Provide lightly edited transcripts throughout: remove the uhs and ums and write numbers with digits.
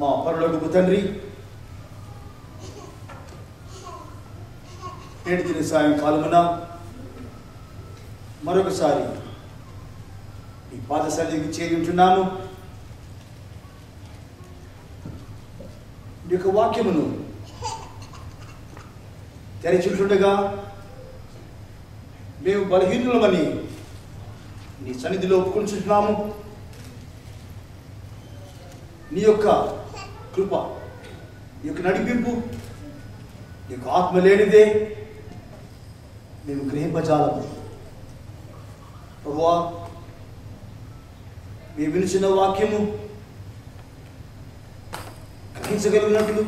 మా పరలోకపు తండ్రి, నేటి దిన సాయంకాలమున మరొకసారి ఈ పాదశాలకు చేరి ఉంటున్నాము. నీ యొక్క వాక్యమును తెరచుంటుండగా మేము బలహీనులమని నీ సన్నిధిలో ఒప్పుకుంటున్నాము. నీ యొక్క కృప, నీ యొక్క నడిపింపు, నీ యొక్క ఆత్మ లేనిదే మేము గ్రహింపజాలము. ప్రభువా, మేము వినిచిన వాక్యము గ్రహించగలిగినట్లు,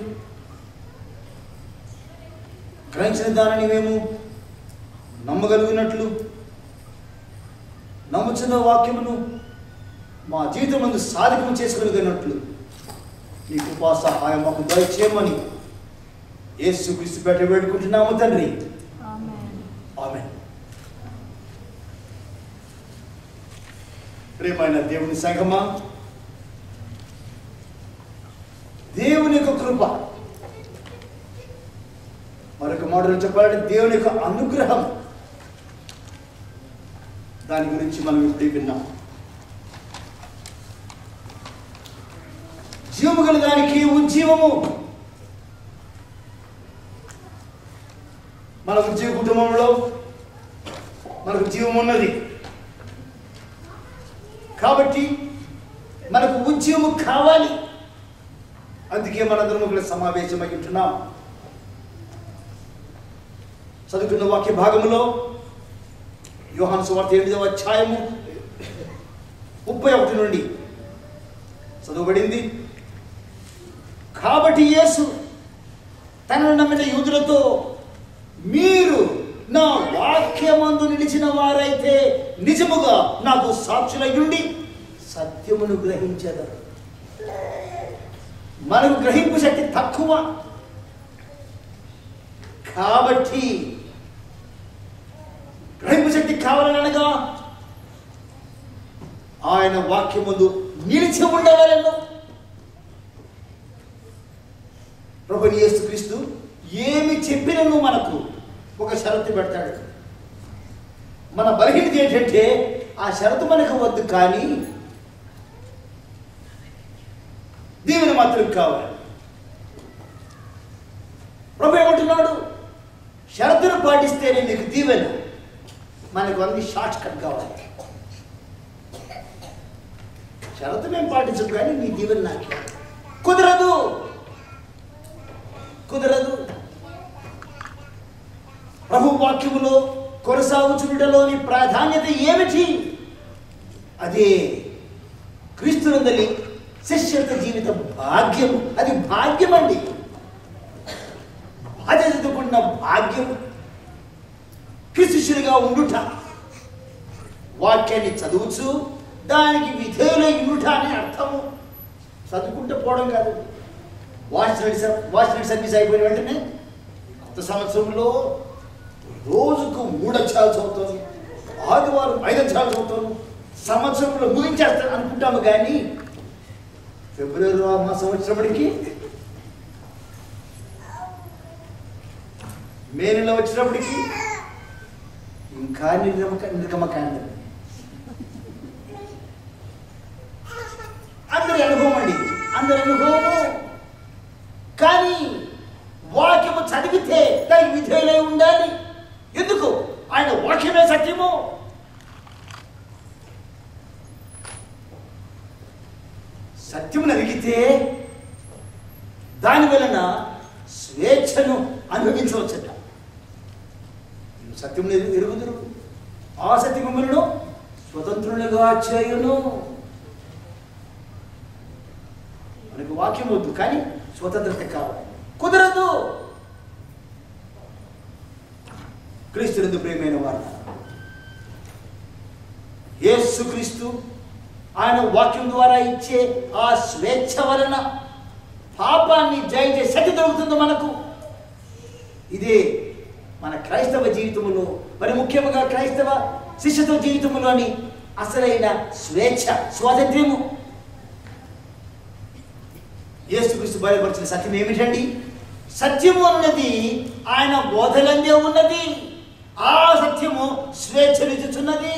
గ్రహించిన దానిని మేము నమ్మగలిగినట్లు, నమ్ముచున్న వాక్యమును మా జీవితమందు సాధికము చేసుకోగలిగినట్లు నీ కృపా సహాయం మాకు దయచేయమని యేసుక్రీస్తు పేట వేడుకుంటున్నాము తండ్రి. ఆమేన్. ప్రియమైన దేవుని సంగమా, దేవుని యొక్క కృప, మరొక మాటలు చెప్పాలంటే దేవుని యొక్క అనుగ్రహం, దాని గురించి మనం ఇప్పుడు విన్నాం. జీవము గల దానికి ఉజ్జీవము. మన ఉజ్జీవ కుటుంబంలో మనకు జీవం ఉన్నది కాబట్టి మనకు ఉజ్జీవము కావాలి. అందుకే మనందరం ఇక్కడ సమావేశమై ఉంటున్నాం. చదువుకున్న వాక్య భాగములో యోహాను సువార్త 8వ అధ్యాయము 31 నుండి చదువుబడింది. కాబట్టి యేసు తనను నమ్మిన యూదులతో, మీరు నా వాక్యమందు నిలిచిన వారైతే నిజముగా నాకు సాక్షులయ్యుండి సత్యమును గ్రహించెదరు. మనకు గ్రహింపు శక్తి తక్కువ కాబట్టి గ్రహింపు శక్తి కావాలనగా ఆయన వాక్యమందు నిలిచి ఉండవలెను. ప్రభువు యేసుక్రీస్తు ఏమి చెప్పినను మనకు ఒక షరతు పెడతాడు. మన బలహీనత ఏంటంటే ఆ షరతు మనకు వద్దు, కానీ దీవెన మాత్రం కావాలి. ప్రభు ఏమంటున్నాడు? షరతును పాటిస్తేనే మీకు దీవెన. మనకు అన్ని షార్ట్ కట్ కావాలి. షరతు మేము పాటించదు, కానీ నీ దీవెన నాకు కుదరదు. ప్రభు వాక్యములో కొనసాగుచుటలోని ప్రాధాన్యత ఏమిటి? అదే క్రీస్తునందలి శిష్యత జీవిత భాగ్యము. అది భాగ్యం అండి, బాధ్యతతో కూడిన భాగ్యం. శిష్యులుగా ఉండుట, వాక్యాన్ని చదువుచు దానికి విధేయులై ఉండుట అనే అర్థము. చదువుకుంటూ పోవడం కాదు. వాచ్ సర్వీస్ అయిపోయిన వెంటనే కొత్త సంవత్సరంలో రోజుకు 3 అధ్యాయాలు చదువుతాను, ఆదివారం 5 అధ్యాయాలు చదువుతాను, సంవత్సరంలో ముగించేస్తాను అనుకుంటాము. కానీ ఫిబ్రవరి మాసం వచ్చినప్పటికీ, మే నెల వచ్చినప్పటికీ ఇంకా నిర్గమకాండ. అందరి అనుభవం అండి, అందరి అనుభవము. కానీ వాక్యము చదివితే దానికి విధేయులై ఉండాలి. ఎందుకు? ఆయన వాక్యమే సత్యము. సత్యమును అడిగితే దాని వలన స్వేచ్ఛను అనుభవించవచ్చట. సత్యమును ఎరుగుదురు, ఆ సత్యములను స్వతంత్రులుగా చేయును. మనకు వాక్యం వద్దు, కానీ స్వతంత్రత కావాలి. కుదరదు. క్రీస్తునందు ప్రియమైన వారు, యేసుక్రీస్తు ఆయన వాక్యం ద్వారా ఇచ్చే ఆ స్వేచ్ఛ వలన పాపాన్ని జయించే శక్తి దొరుకుతుంది మనకు. ఇదే మన క్రైస్తవ జీవితంలో, మరి ముఖ్యంగా క్రైస్తవ శిష్యత్వ జీవితంలోని అసలైన స్వేచ్ఛ, స్వాతంత్ర్యము. యేసుక్రీస్తు బయలుపరిచిన సత్యం ఏమిటండి? సత్యము అన్నది ఆయన బోధలందే ఉన్నది. ఆ సత్యము స్వేచ్ఛనిచ్చుచున్నది.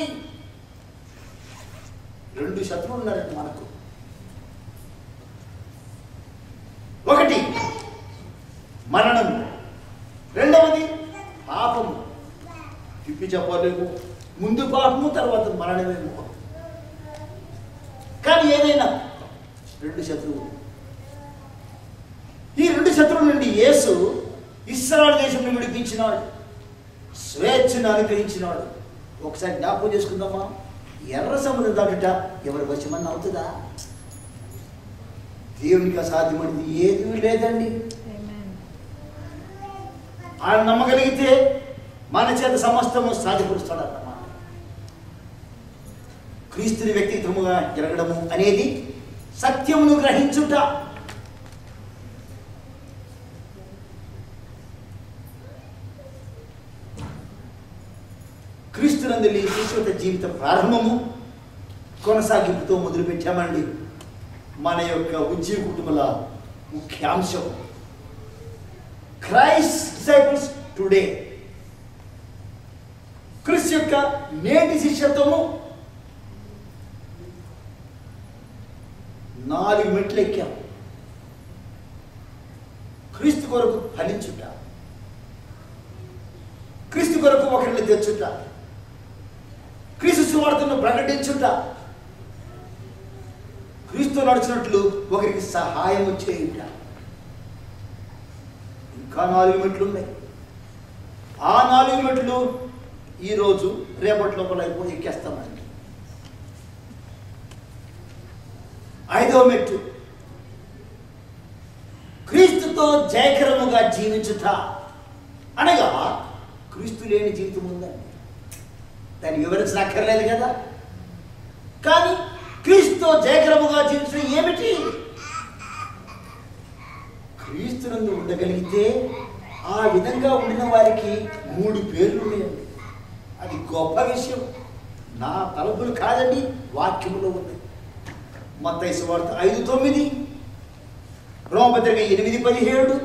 2 శత్రువులు ఉన్నారండి మనకు. ఒకటి మరణం, రెండవది పాపము. తిప్పి చెప్పలేము, ముందు పాపము తర్వాత మరణమేమో. కానీ ఏదైనా 2 శత్రువులు. ఈ 2 శత్రువుల నుండి యేసు ఇశ్రాయేలు దేశంలో విడిపించినాడు, స్వేచ్ఛను అనుగ్రహించినాడు. ఒకసారి జ్ఞాపకం చేసుకుందామా? ఎర్ర సముద్రం దాటుట ఎవరి వశమన్నా అవుతుందా? దేవునికి అసాధ్యమైనది ఏది లేదండి. ఆయన నమ్మగలిగితే మన చేత సమస్తము సాధ్యపరుస్తాడు అన్నమాట. క్రీస్తుని వ్యక్తిత్వముగా జరగడము అనేది సత్యమును గ్రహించుట. క్రీస్తునందు శాశ్వత జీవిత ప్రారంభము కొనసాగింపుతో మొదలుపెట్టామండి. మన యొక్క ఉద్యోగ కుటుంబాల ముఖ్యాంశం క్రైస్ట్ డిసైపుల్స్ టుడే. క్రీస్తు యొక్క నేటి శిష్యత్వము 4 మెట్లు ఎక్కాం. క్రీస్తు కొరకు ఫలించుట, క్రీస్తు కొరకు ఒకరిని తెచ్చుట, క్రీస్తు సువార్తను ప్రకటించుట, క్రీస్తు నడిచినట్లు ఒకరికి సహాయం చేయుట. ఇంకా 4 మెట్లు ఉన్నాయి. ఆ 4 మెట్లు ఈరోజు రేపటి లోపల అయిపోయి ఎక్కేస్తామండి. 5వ మెట్టు క్రీస్తుతో జయకరముగా జీవించుట. అనగా క్రీస్తు లేని జీవితం ఉందండి. దాన్ని వివరించనక్కర్లేదు కదా. కానీ క్రీస్తుతో జయకరముగా జీవించడం ఏమిటి? క్రీస్తునందు ఉండగలిగితే ఆ విధంగా ఉండిన వారికి 3 పేర్లు ఉన్నాయండి. అది గొప్ప విషయం. నా తలుపులు కాదండి, వాక్యములో ఉంది. మత్తయి సువార్త 5:9, రోమపత్రిక 8:17,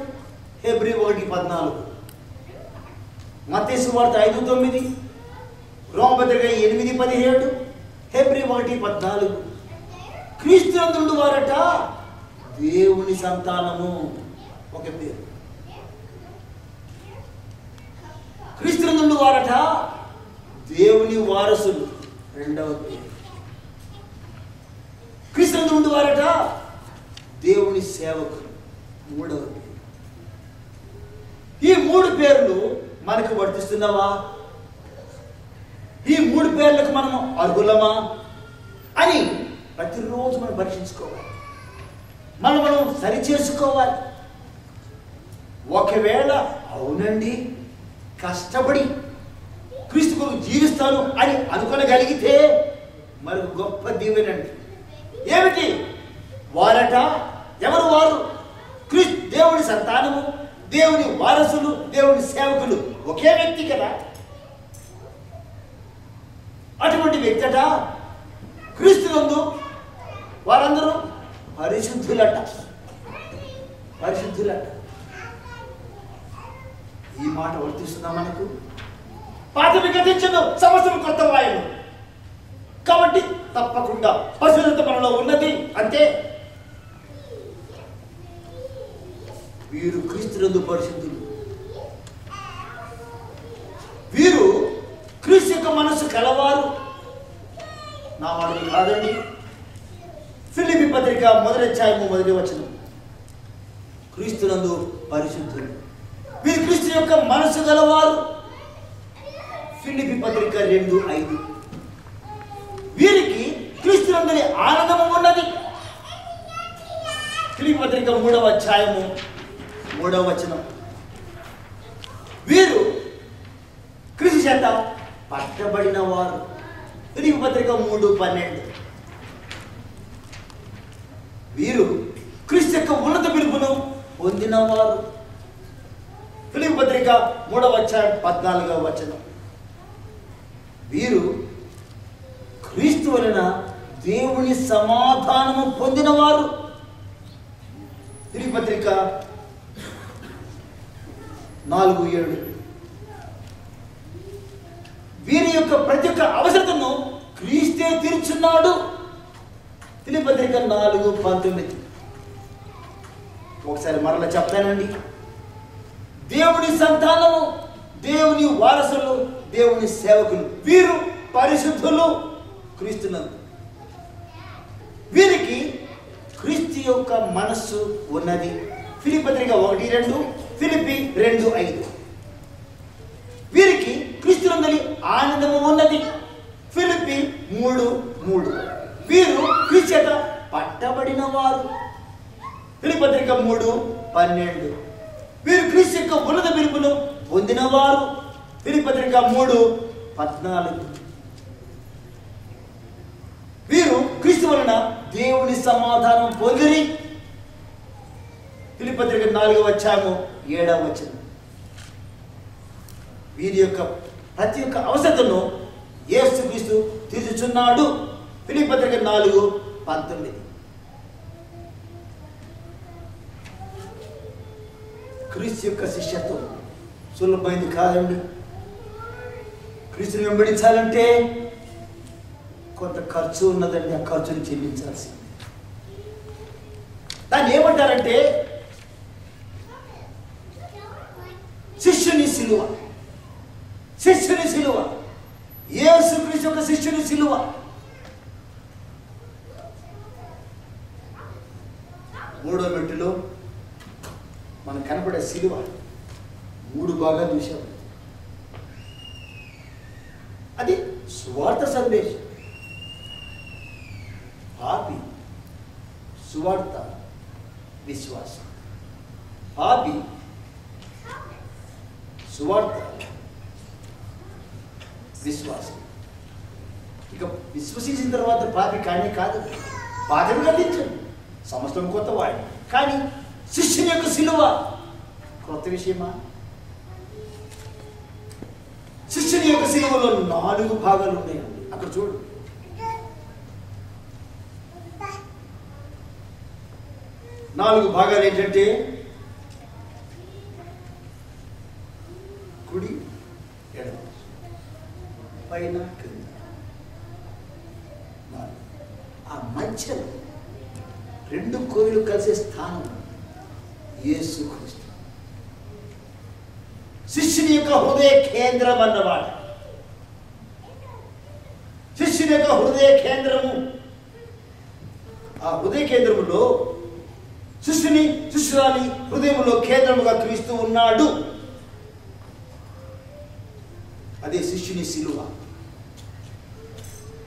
హెబ్రీ 1:14. మత్తయి సువార్త 5:9, రోమపత్రిక 8:17, హెబ్రీ 1:14. క్రీస్తునందు వారట దేవుని సంతానము ఒక పేరు. క్రీస్తునందు వారట దేవుని వారసులు రెండవ పేరు. క్రీస్తునందు వారట దేవుని సేవకులు మూడవ పేరు. ఈ 3 పేర్లు మనకు వర్తిస్తున్నావా? ఈ 3 పేర్లకు మనం అర్హులమా అని ప్రతిరోజు మనం పరీక్షించుకోవాలి. మనం సరిచేసుకోవాలి. ఒకవేళ అవునండి కష్టపడి క్రీస్తు కొరకు జీవిస్తాను అని అనుకోగలిగితే మరొక గొప్ప దీవెనండి. ఏమిటి? వారట ఎవరు? వారు క్రీస్తు దేవుని సంతానము, దేవుని వారసులు, దేవుని సేవకులు. ఒకే వ్యక్తి కదా. అటువంటి వ్యక్తట క్రీస్తునందు వారందరూ పరిశుద్ధులట. పరిశుద్ధులట. ఈ మాట వర్తిస్తుందా మనకు? పాతవి గతించను, సమస్తం కొత్త వాయులు. కాబట్టి తప్పకుండా పరిశుద్ధత మనలో ఉన్నది. అంతే. వీరు క్రీస్తునందు పరిశుద్ధులు. వీరు క్రీస్తు యొక్క మనస్సు కలవారు. నా మాటలు కాదండి. ఫిలిప్పీ పత్రిక 1వ అధ్యాయము 1వ వచనం. క్రీస్తునందు పరిశుద్ధులు. వీరు క్రీస్తు యొక్క మనసు గలవారు. ఫిలిప్పీ పత్రిక 2:5. వీరికి క్రీస్తునందుని ఆనందము ఉన్నది. ఫిలిప్పీ పత్రిక 3వ అధ్యాయము 3వ వచనం. వీరు క్రీస్తు చేత పట్టబడిన వారు. ఫిలిప్పీ పత్రిక 3:12. వీరు క్రీస్తు యొక్క ఉన్నత పిలుపును పొందినవారు. ఫిలిప్పీ పత్రిక 3వ అధ్యాయం 14వ వచనం. వీరు క్రీస్తు వలన దేవుని సమాధానము పొందినవారు. ఫిలిప్పీ పత్రిక 4:7 వీరి యొక్క ప్రతి ఒక్క అవసరతను క్రీస్తే తీర్చున్నాడు. ఫిలిప్పీ పత్రిక 4:19 ఒకసారి మరలా చెప్తానండి. దేవుని సంతానము, దేవుని వారసులు, దేవుని సేవకులు, వీరు పరిశుద్ధులు క్రీస్తునందు. వీరికి క్రీస్తు యొక్క మనస్సు ఉన్నది. ఫిలిప్పీ పత్రిక 1:2, ఫిలిప్పీ 2:5 వీరికి క్రీస్తునందలి ఆనందము ఉన్నది. ఫిలిప్పీ 3:3 వీరు క్రీస్తు చేత పట్టబడిన వారు. ఫిలిప్పీ పత్రిక 3:12 వీరు క్రీస్తు యొక్క ఉన్నత పిలుపును పొందినవారు. ఫిలిప్పీ పత్రిక 3:14 వీరు క్రీస్తు వలన దేవుని సమాధానం పొందిరి. ఫిలిప్పీ పత్రిక 4:7 వీరి యొక్క ప్రతి ఒక్క అవసరతను యేసుక్రీస్తు తీర్చుచున్నాడు. ఫిలిప్పీ పత్రిక 4:19 క్రీస్తు యొక్క శిష్యత్వం సులభమైంది కాదండి. క్రీస్తుని వెంబడించాలంటే కొంత ఖర్చు ఉన్నదండి. ఆ ఖర్చుని చెల్లించాల్సింది. దాన్ని ఏమంటారంటే శిష్యుని సిలువ. శిష్యుని సిలువ, యేసుక్రీస్తు యొక్క శిష్యుని సిలువ. మూడో మెట్టులో మనకు కనపడే సిలువ 3 భాగాలు చూసాం. అది సువార్త సందేశం. పాపి, సువార్త, విశ్వాసం. పాపి, సువార్త, విశ్వాసం. ఇక విశ్వసించిన తర్వాత పాపి కానీ కాదు. పాపని గతించండి, సమస్తం కొత్త వాడి. కానీ శిష్యుని యొక్క సిలువ కొత్త విషయమా? శిష్యుని యొక్క సిలువలో 4 భాగాలు ఉన్నాయండి. అక్కడ చూడు. నాలుగు భాగాలు ఏంటంటే కుడి, ఎడమ, పైన, క్రింద. ఆ మధ్యలో 2 కోయిలు కలిసే స్థానం యేసుక్రీస్తు. శిష్యుని యొక్క హృదయ కేంద్రం అన్నమాట. శిష్యుని యొక్క హృదయ కేంద్రము. ఆ హృదయ కేంద్రములో శిష్యురాలి హృదయములో కేంద్రముగా క్రీస్తు ఉన్నాడు. అదే శిష్యుని సిలువ.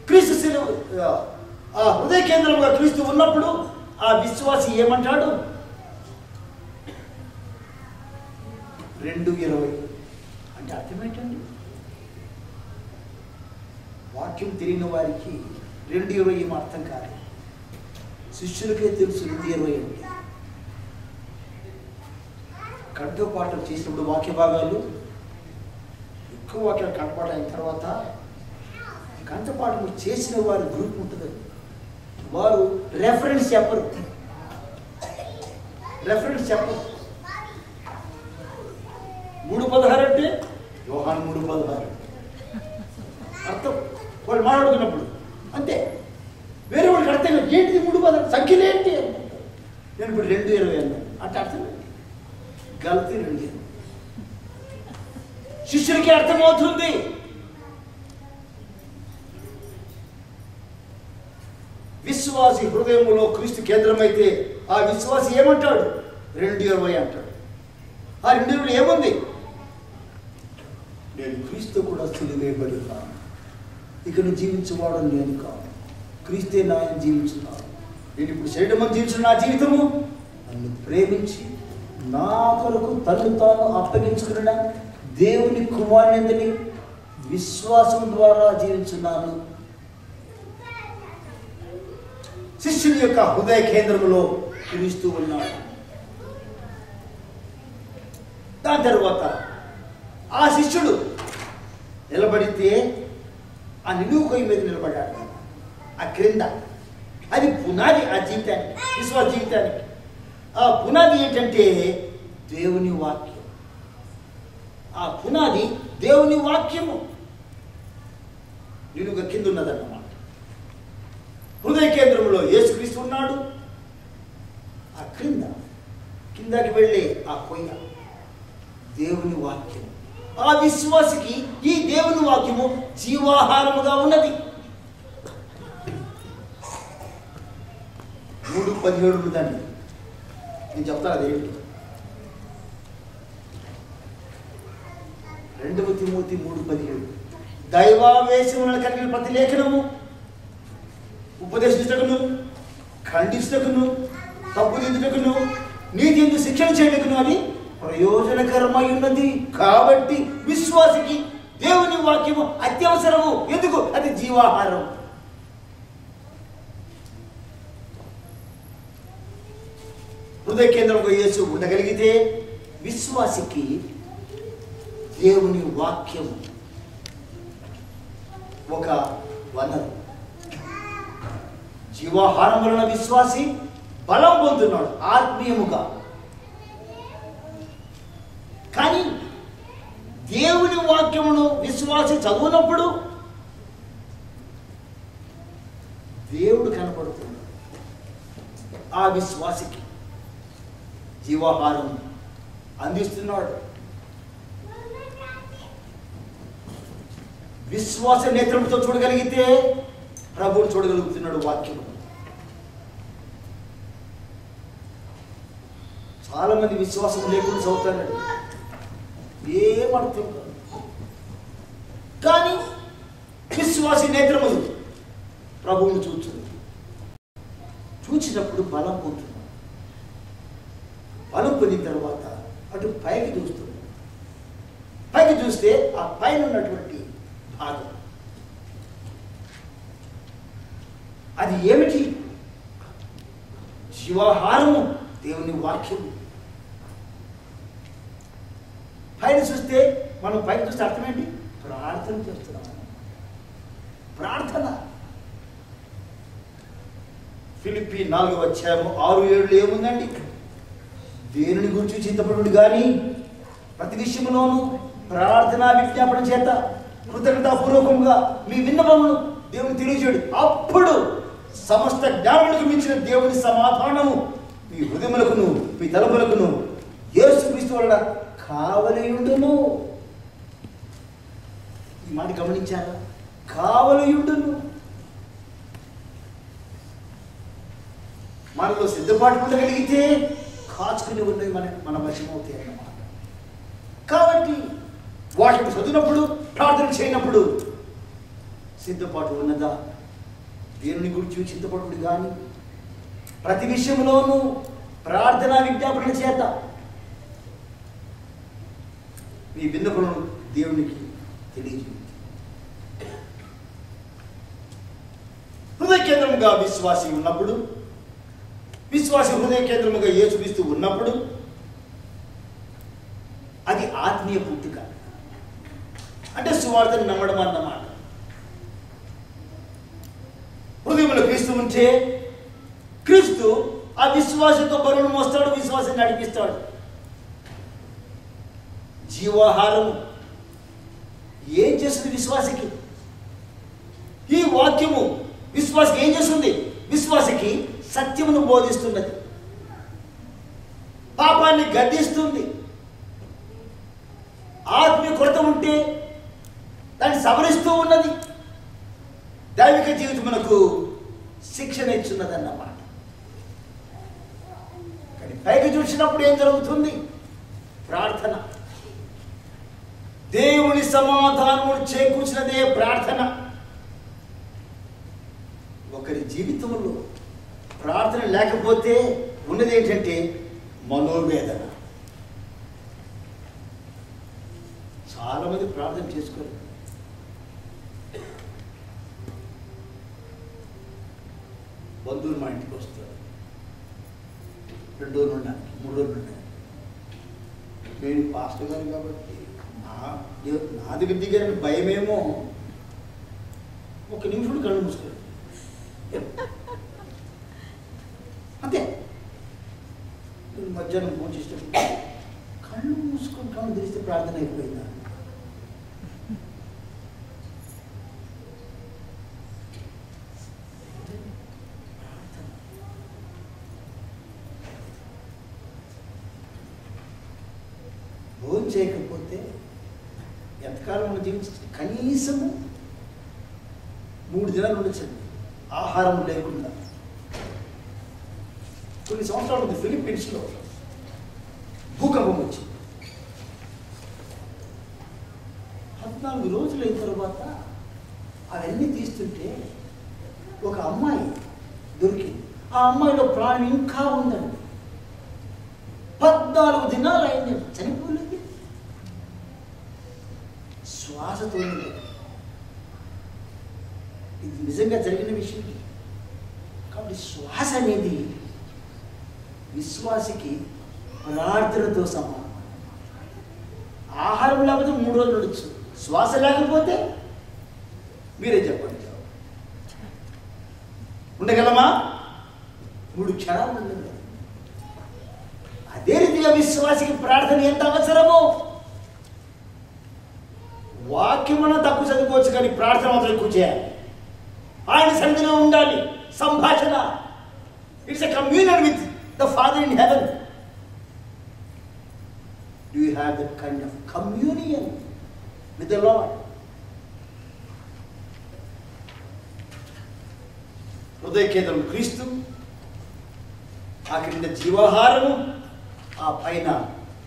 క్రీస్తు సిలువ ఆ హృదయ కేంద్రముగా క్రీస్తు ఉన్నప్పుడు ఆ విశ్వాసి ఏమంటాడు? 2:20 అంటే అర్థమేంటండి? వాక్యం తెలియని వారికి 2:20 ఏం అర్థం కాదు. శిష్యులకే తెలుసు 2:20 అంటే. కంఠపాఠం చేసినప్పుడు వాక్య భాగాలు ఎక్కువ వాక్యాలు కంఠపాఠం అయిన తర్వాత కంఠపాఠం చేసిన వారి గ్రూప్ ఉంటుంది. వారు రెఫరెన్స్ చెప్పరు. 3:16 అంటే యోహాను 3:16 అర్థం. వాళ్ళు మాట్లాడుకున్నప్పుడు అంతే. వేరే వాళ్ళకి అర్థం కాదు. ఏంటిది 3:16 సంఖ్యలు ఏంటి? నేను ఇప్పుడు 2:20 అన్నాను అంటే అర్థం గలతీ 2. శిష్యులకి అర్థమవుతుంది. విశ్వాసి హృదయంలో క్రీస్తు కేంద్రమైతే ఆ విశ్వాసి ఏమంటాడు? 2:20 అంటాడు. ఆ 2:20 ఏముంది? నేను క్రీస్తు కూడా సిలువేయబడి ఉన్నాను. ఇక నువ్వు జీవించేవాడు నేను కాదు, క్రీస్తే నాయన జీవించున్నాను. నేను ఇప్పుడు శరీరం జీవించిన నా జీవితము నన్ను ప్రేమించి నా కొరకు తను తాను అప్పగించుకున్న దేవుని కుమారుని విశ్వాసం ద్వారా జీవించున్నాను. శిష్యుని యొక్క హృదయ కేంద్రంలో క్రీస్తు ఉన్నాడు. దాని తర్వాత ఆ శిష్యుడు నిలబడితే ఆ నిలువు కొయ్య మీద నిలబడ్డాడు. ఆ క్రింద అది పునాది ఆ జీవితానికి, విశ్వాస జీవితానికి. ఆ పునాది ఏంటంటే దేవుని వాక్యం. ఆ పునాది దేవుని వాక్యము నిలువుగా కింద ఉన్నదన్నమాట. హృదయ కేంద్రంలో యేసుక్రీస్తు ఉన్నాడు. ఆ కిందకి వెళ్ళే ఆ కొయ్య దేవుని వాక్యం. ఆ విశ్వాసికి ఈ దేవుని వాక్యము జీవాహారముగా ఉన్నది. 3:17 ఉందండి. నేను చెప్తాను అదేంటి. 2 తిమోతి 3:17 దైవావేశములను కలిగిన ప్రతి లేఖనము ఉపదేశించుటకును, ఖండించుటకును, తప్పుదిద్దుటకును, నీతి యందు శిక్షణ చేయటకును అని ప్రయోజనకరమై ఉన్నది. కాబట్టి విశ్వాసికి దేవుని వాక్యము అత్యవసరము. ఎందుకు? అది జీవాహారం. హృదయ కేంద్రంలో యేసు ఉండగలిగితే విశ్వాసికి దేవుని వాక్యము ఒక వనరు. జీవాహారం వలన విశ్వాసి బలం పొందుతున్నాడు ఆత్మీయముగా. కానీ దేవుని వాక్యమును విశ్వాసి చదువునప్పుడు దేవుడు కనపడుతున్నాడు. ఆ విశ్వాసికి జీవాహారం అందిస్తున్నాడు. విశ్వాస నేత్రంతో చూడగలిగితే ప్రభువును చూడగలుగుతున్నాడు వాక్యము. చాలా మంది విశ్వాసం లేకుండా చదువుతారండి, ఏమర్థం కాదు. కానీ విశ్వాసి నేత్రములు ప్రభువును చూచినప్పుడు బలం పొందుతున్నాడు. బలం పొందిన తర్వాత అటు పైకి చూస్తున్నాడు. పైకి చూస్తే ఆ పైన ఉన్నటువంటి భాగం అది ఏమిటి? జీవాహారము, దేవుని వాక్యము. పైన చూస్తే మనం పైకి చూస్తే అర్థం ఏంటి? ప్రార్థన చేస్తున్నాం. ప్రార్థన. ఫిలిప్పీ 4:6-7 ఏముందండి? దేనిని గురించి చింతపడు కానీ ప్రతి విషయంలోనూ ప్రార్థనా విజ్ఞాపన చేత కృతజ్ఞతాపూర్వకంగా మీ విన్నపమును దేవుని తెలియజేయడు. అప్పుడు సమస్త జ్ఞానులకు మించిన దేవుని సమాధానము మీ హృదయములకును మీ తలములకును యేసుక్రీస్తు వలన కావలియుండును. ఈ మాట గమనించారా? కావలియుండును. మనలో సిద్ధపాటు ఉండగలిగితే కాచుకుని ఉన్నవి మన వశమవుతాయి అన్నమాట. కాబట్టి వాటిని చదివినప్పుడు ప్రార్థన చేయనప్పుడు సిద్ధపాటు ఉన్నదా? దేవుని గురించి చింతపడు కానీ ప్రతి విషయంలోనూ ప్రార్థనా విజ్ఞాపన చేత మీ విన్నపలను దేవునికి తెలియజేయండి. హృదయ కేంద్రముగా విశ్వాసి ఉన్నప్పుడు, విశ్వాసి హృదయ కేంద్రముగా యేసుక్రీస్తు ఉన్నప్పుడు అది ఆత్మీయ పుట్టుక. అంటే సువార్తను నమ్మడం అన్నమాట. హృదయంలో క్రీస్తు ఉంటే క్రీస్తు ఆ విశ్వాసంతో బరువును మోస్తాడు, విశ్వాసాన్ని నడిపిస్తాడు. జీవాహారము ఏం చేస్తుంది విశ్వాసికి? ఈ వాక్యము విశ్వాసికి ఏం చేస్తుంది? విశ్వాసికి సత్యమును బోధిస్తున్నది, పాపాన్ని గద్దిస్తుంది. ఆత్మీయ కొరత ఉంటే దాన్ని సవరిస్తూ ఉన్నది. దైవిక జీవితమునకు శిక్షణ ఇచ్చున్నది అన్నమాట. కానీ పైకి చూసినప్పుడు ఏం జరుగుతుంది? ప్రార్థన. దేవుని సమాధానము చేకూర్చినదే ప్రార్థన. ఒకరి జీవితంలో ప్రార్థన లేకపోతే ఉన్నది ఏంటంటే మనోవేదన. చాలా మంది ప్రార్థన చేసుకోరు. బంధువులు మా ఇంటికి వస్తారు, 2 రోజులు ఉండడానికి, 3 రోజులు ఉండడానికి. నేను పాస్టర్ గారు కాబట్టి నా దగ్గర దిగారని భయమేమో. 1 నిమిషం కళ్ళు మూసుకోండి అంతే. మధ్యాహ్నం పూజ చేసేటప్పుడు కళ్ళు మూసుకొని కళ్ళు తెరిస్తే ప్రార్థన అయిపోయిందా? భోజనం చేయకపోతే ఎంతకాలం మనం జీవించ కనీసము 3 దినాలు ఉండొచ్చండి ఆహారం లేకుండా. కొన్ని సంవత్సరాల ముందు ఫిలిప్పీన్స్లో భూకంపం వచ్చింది. 14 రోజులు అయిన తర్వాత అవన్నీ తీస్తుంటే ఒక అమ్మాయి దొరికింది. ఆ అమ్మాయిలో ప్రాణం ఇంకా ఉందండి. 14 దినాలు అయింది, చనిపోలేదు. శ్వాసతో ఇది నిజంగా జరిగిన విషయం. కాబట్టి శ్వాస అనేది విశ్వాసికి ప్రార్థనతో సమానం. ఆహారం లేకపోతే 3 రోజులు ఉండొచ్చు, శ్వాస లేకపోతే మీరే చెప్పండి, ఉండగలమా? 3 క్షణాలు ఉండగలమా? అదే రీతిగా విశ్వాసికి ప్రార్థన ఎంత అవసరమో. వాక్యమును తక్కువ చదువుకోవచ్చు, కానీ ప్రార్థన మాత్రం ఎక్కువ చేయాలి. ఆయన సన్నిధిలో ఉండాలి. సంభాషణ, it's a communion with the father in heaven. Do you have that kind of communion with the lord? హృదయ కేంద్రం క్రీస్తు, ఆ క్రింద జీవాహారము, ఆ పైన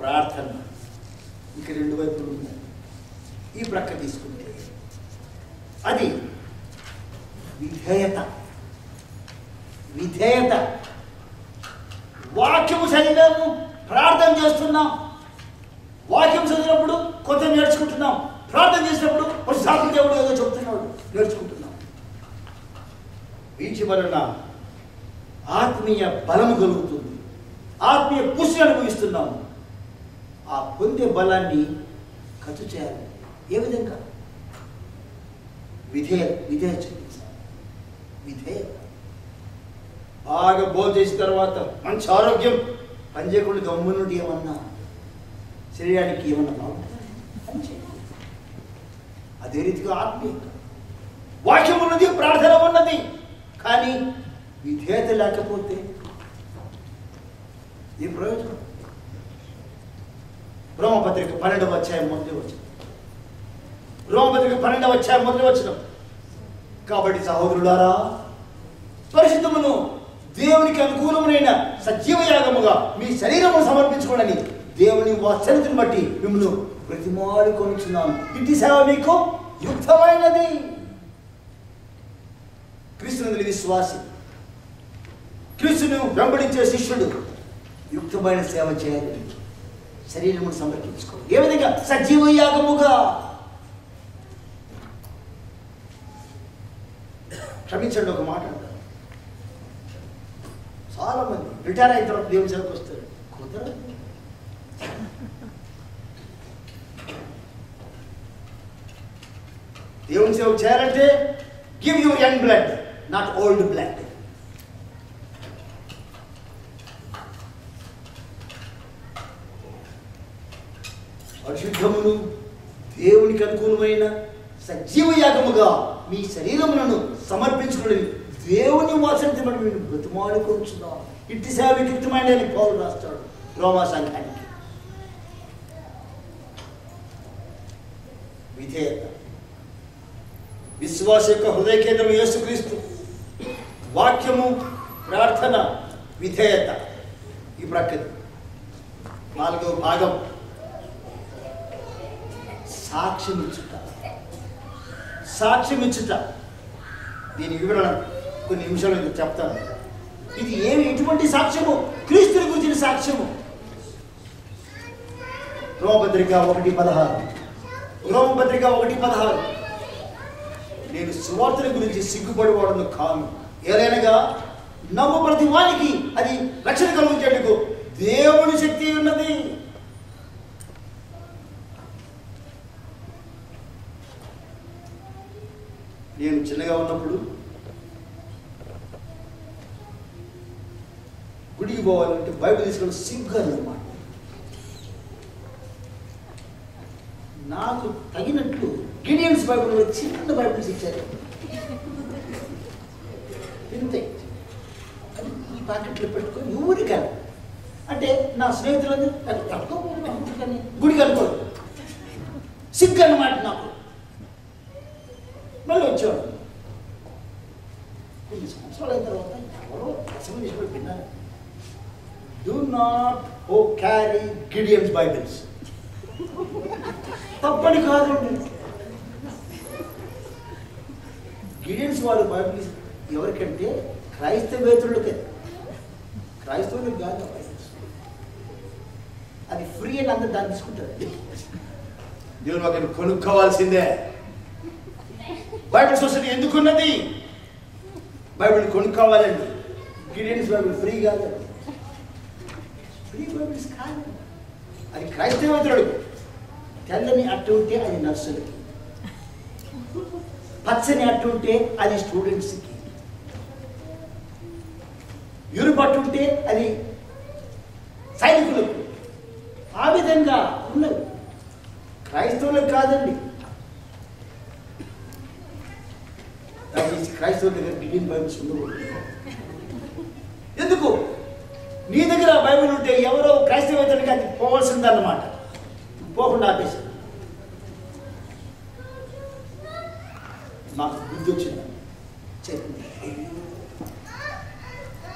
ప్రార్థన. ఇంక 2 వైపులు ఉన్నాయి. ఈ ప్రక్క తీసుకుంటే అది విధేయత. విధేయత. వాక్యము చదివాము, ప్రార్థన చేస్తున్నాం. వాక్యం చదివినప్పుడు కొంత నేర్చుకుంటున్నాం, ప్రార్థన చేసినప్పుడు పరిశుద్ధాత్మ దేవుడు ఏదో చెప్తున్నాడు, నేర్చుకుంటున్నాం. వీటి వలన ఆత్మీయ బలము కలుగుతుంది, ఆత్మీయ పుష్టి అనుభవిస్తున్నాము. ఆ పొందే బలాన్ని ఖర్చు చేయాలి. ఏ విధంగా? విధేయత చూపించాలి. విధేయత. బాగా భోజనం చేసిన తర్వాత మంచి ఆరోగ్యం, పని చేయకుండా గమ్మునుండి ఏమన్నా శరీరానికి ఏమన్నా బాగుంటుంది? పని చేయాలి. అదే రీతిగా ఆత్మీయంగా వాక్యం ఉన్నది, ప్రార్థన ఉన్నది, కానీ విధేయత లేకపోతే ఏ ప్రయోజనం? రోమపత్రిక 12వ అధ్యాయం మొదటి వచనం. రోమపత్రిక 12వ అధ్యాయం మొదటి వచనం. కాబట్టి సహోదరులారా, పరిశుద్ధమును దేవునికి అనుకూలమైన సజీవ యాగముగా మీ శరీరమును సమర్పించుకోండి. దేవుని వాత్సల్యతను బట్టి మిమ్మల్ని బ్రతిమాలుకొనుచున్నాను. ఇట్టి సేవ మీకు యుక్తమైనది. క్రీస్తునందు విశ్వాసి, క్రీస్తును వెంబడించే శిష్యుడు యుక్తమైన సేవ చేయాలి. శరీరమును సమర్పించుకోవాలి. ఏ విధంగా? సజీవ యాగముగా. క్షమించండి, ఒక మాట అంటారు. చాలా మంది రిటైర్ అయిన తర్వాత దేవుని సేవకు వస్తారు. కుదరదు. దేవుని సేవ చేయాలంటే give your young blood, not old blood. పరిశుద్ధమును దేవునికి అనుకూలమైన సజీవ యాగముగా మీ శరీరములను సమర్పించుకుని దేవుని వాసనతో మనం మీరు బ్రతిమాలుకొనుచున్నాం. ఇట్టి సేవ యుక్తమైన పౌలు రాస్తాడు రోమా సంఘానికి. విధేయత. విశ్వాస యొక్క హృదయ కేంద్రం యేసుక్రీస్తు. వాక్యము, ప్రార్థన, విధేయత. ఈ ప్రకృతి 4వ భాగం సాక్ష్యమిచ్చుట. సాక్ష్యమిచ్చుట. దీని వివరణ కొన్ని నిమిషాలు చెప్తాను. ఇది ఎటువంటి సాక్ష్యము? క్రీస్తుని గురించిన సాక్ష్యము. రోమపత్రిక 1:16. రోమపత్రిక 1:16. నేను సువార్తల గురించి సిగ్గుపడేవాడను కాను, ఏలైనగా నమ్ము ప్రతి వానికి అది రక్షణ కలుగుచేందుకు దేవుని శక్తి ఉన్నది. నేను చిన్నగా ఉన్నప్పుడు గుడి గుడికి పోవాలంటే బైబిల్ తీసుకొని సిగ్గు అన్నమాట. నాకు తగినట్లు గిడియన్స్ బైబిల్ చిన్న బైబిల్స్ ఇచ్చారు. ఇంతే, అది ఈ పాకెట్లో పెట్టుకొని ఊరి కాదు అంటే నా స్నేహితులందరూ అది తక్కువ గుడికి అనుకోరు, సిగ్గు అన్నమాట నాకు. మళ్ళీ వచ్చేవాడు. కొన్ని సంవత్సరాలు అయిన తర్వాత ఎవరో ప్రసంగం చేసి విన్నారు, do not carry Gideons Bibles. తప్పని కాదండి, గిడియన్స్ వాళ్ళు బైబిల్స్ ఎవరికంటే క్రైస్తవేతరులకే, క్రైస్తవులకు కాదు బైబిల్స్. అది ఫ్రీ అని అందరూ దాన్ని తీసుకుంటారు. దేవుని వాక్యం కొనుక్కోవాల్సిందే. బైబిల్ సొసైటీ ఎందుకున్నది? బైబిల్ కొనుక్కోవాలండి. గిడియన్స్ బైబిల్ ఫ్రీ కాదు, ఫ్రీ బైబిల్స్ కాదు. అది క్రైస్తవేతరుడు. తెల్లని అట్టు ఉంటే అది నర్సులకి, పచ్చని అట్టు ఉంటే అది స్టూడెంట్స్కి, యూరుపట్టు ఉంటే అది సైనికులకు. ఆ విధంగా ఉన్నది, క్రైస్తవులకు కాదండి. దయచేసి క్రైస్తవుల దగ్గర గిడియన్ బైబిల్స్ ఉండకూడదు. ఎందుకు? నీ దగ్గర బైబిల్ ఉంటే ఎవరో క్రైస్తవేతరుడికి అది పోవాల్సిందన్నమాట, పోకుండా ఆపేశారు. మాకు బుద్ధి వచ్చింది.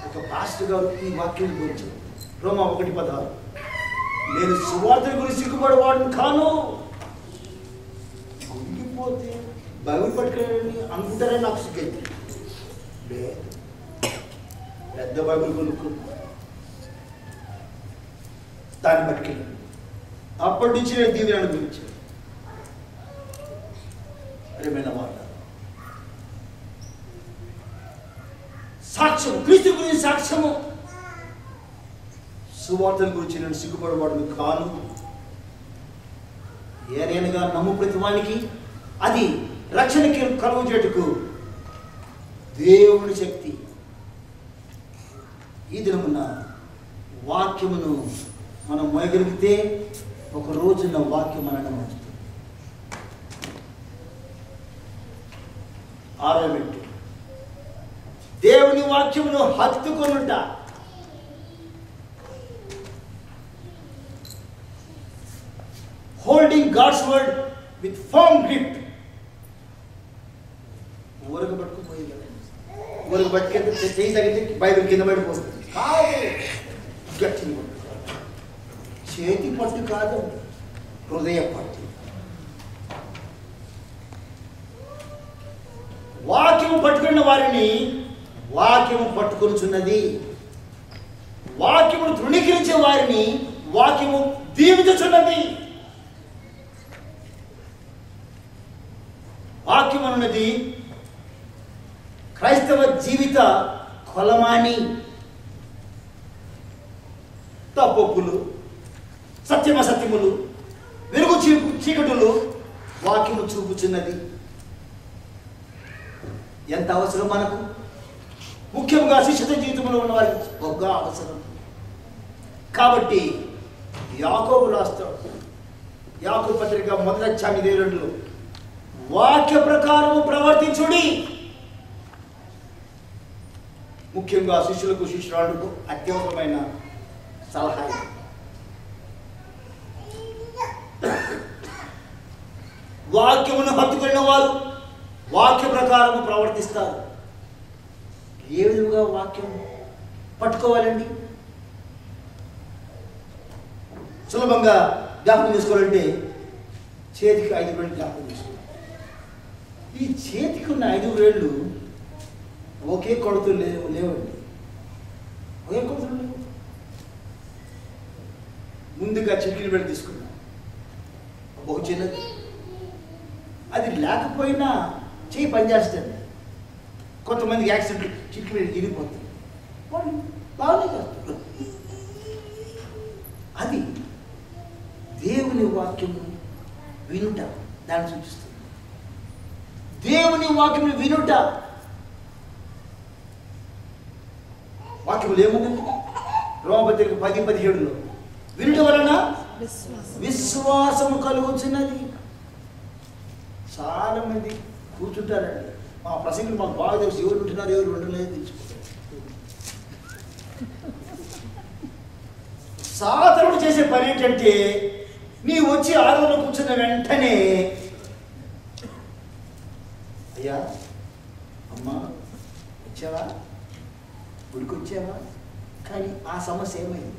ఒక పాస్టర్ గారు ఈ వాక్యం గురించి రోమా 1:16, నేను సువార్తల గురించి సిగ్గుపడేవాడిని కాను. గుండిపోతే బైబిల్ పట్టుకెళ్ళండి అనుకుంటారని నాకు సిగ్గైంది. పెద్ద బైబిల్ కొనుక్కుని దాన్ని పట్టుకెళ్ళి అప్పటి నుంచి నేను దీవెన అనుభవించాను. ప్రియమైన మాట, సాక్ష్యం, క్రీస్తు గురించి సాక్ష్యము. సువార్తల గురించి నేను సిగ్గుపడవాడిని కాను. ఏనైనగా నమ్ము ప్రతి వానికి అది రక్షణకి కలుగు చేటుకు దేవుని శక్తి. ఈ దినమున వాక్యమును మనం మోయగలిగితే ఒక రోజున వాక్యం మనల్ని మోస్తుంది. 6వ మెట్టు, దేవుని వాక్యమును హత్తుకొనుట. Holding God's word with firm grip. ఊరకు పట్టుకుపోయి కదా, ఊరకు పట్టుకెళ్తే చేయి తగ్గితే బైబిల్ కింద పడిపోతుంది. కాదు, గట్టిని పట్టు, చేతి పట్టు కాదు, హృదయ పట్టు. వాక్యము పట్టుకున్న వారిని వాక్యము పట్టుకొనుచున్నది. వాక్యమును తృణీకరించే వారిని వాక్యము దీవించుచున్నది. వాక్యం అన్నది క్రైస్తవ జీవిత కొలమాని. తప్పులు, సత్యములు, వెలుగు చీకటులు వాక్యము చూపుచున్నది. ఎంత అవసరం మనకు, ముఖ్యంగా శిష్యత జీవితంలో ఉన్న వారికి గొప్ప అవసరం. కాబట్టి యాకోబు రాస్తాడు, యాకోబు పత్రిక 1:2 వాక్య ప్రకారము ప్రవర్తించుడి. ముఖ్యంగా శిష్యులకు, శిష్యురాలకు అత్యవసరమైన సలహా. వాక్యమును హత్తుకున్న వారు వాక్య ప్రకారము ప్రవర్తిస్తారు. ఏ విధంగా వాక్యం పట్టుకోవాలండి? సులభంగా జ్ఞాపకం చేసుకోవాలంటే చేతికి 5 వేళ్ళు జ్ఞాపకం చేసుకోవాలి. ఈ చేతికి ఉన్న 5 వేళ్ళు ఒకే కొడుతూ లేవండి, ఒకే కొడుతులు లేవు. ముందుగా చిటికిన వేళ్ళు తీసుకున్నాం, ఒక చిన్నది. అది లేకపోయినా చేయి పనిచేస్తుంది. కొంతమందికి యాక్సిడెంట్ చిటికి వేళ్ళు ఇరిగిపోతుంది, వాళ్ళు బాగానే చేస్తారు. అది దేవుని వాక్యము వినుట దాన్ని సూచిస్తుంది. దేవుని వాక్యమును వినుట. వాక్యములు ఏమున్నది? రోమపత్రిక 10:17లో వినుట వలన విశ్వాసము కలుగుతున్నది. చాలా మంది కూర్చుంటారండి, మా ప్రసంగులు మాకు బాగా తెలుసు, ఎవరు ఉంటున్నారు ఎవరు ఉండలేదు తెలుసుకుంటారు. సాధారణ చేసే పని ఏంటంటే, నీ వచ్చి ఆరాధనలో కూర్చున్న వెంటనే, అయ్యా అమ్మా వచ్చావా, గుడికి వచ్చావా, కానీ ఆ సమస్య ఏమైంది,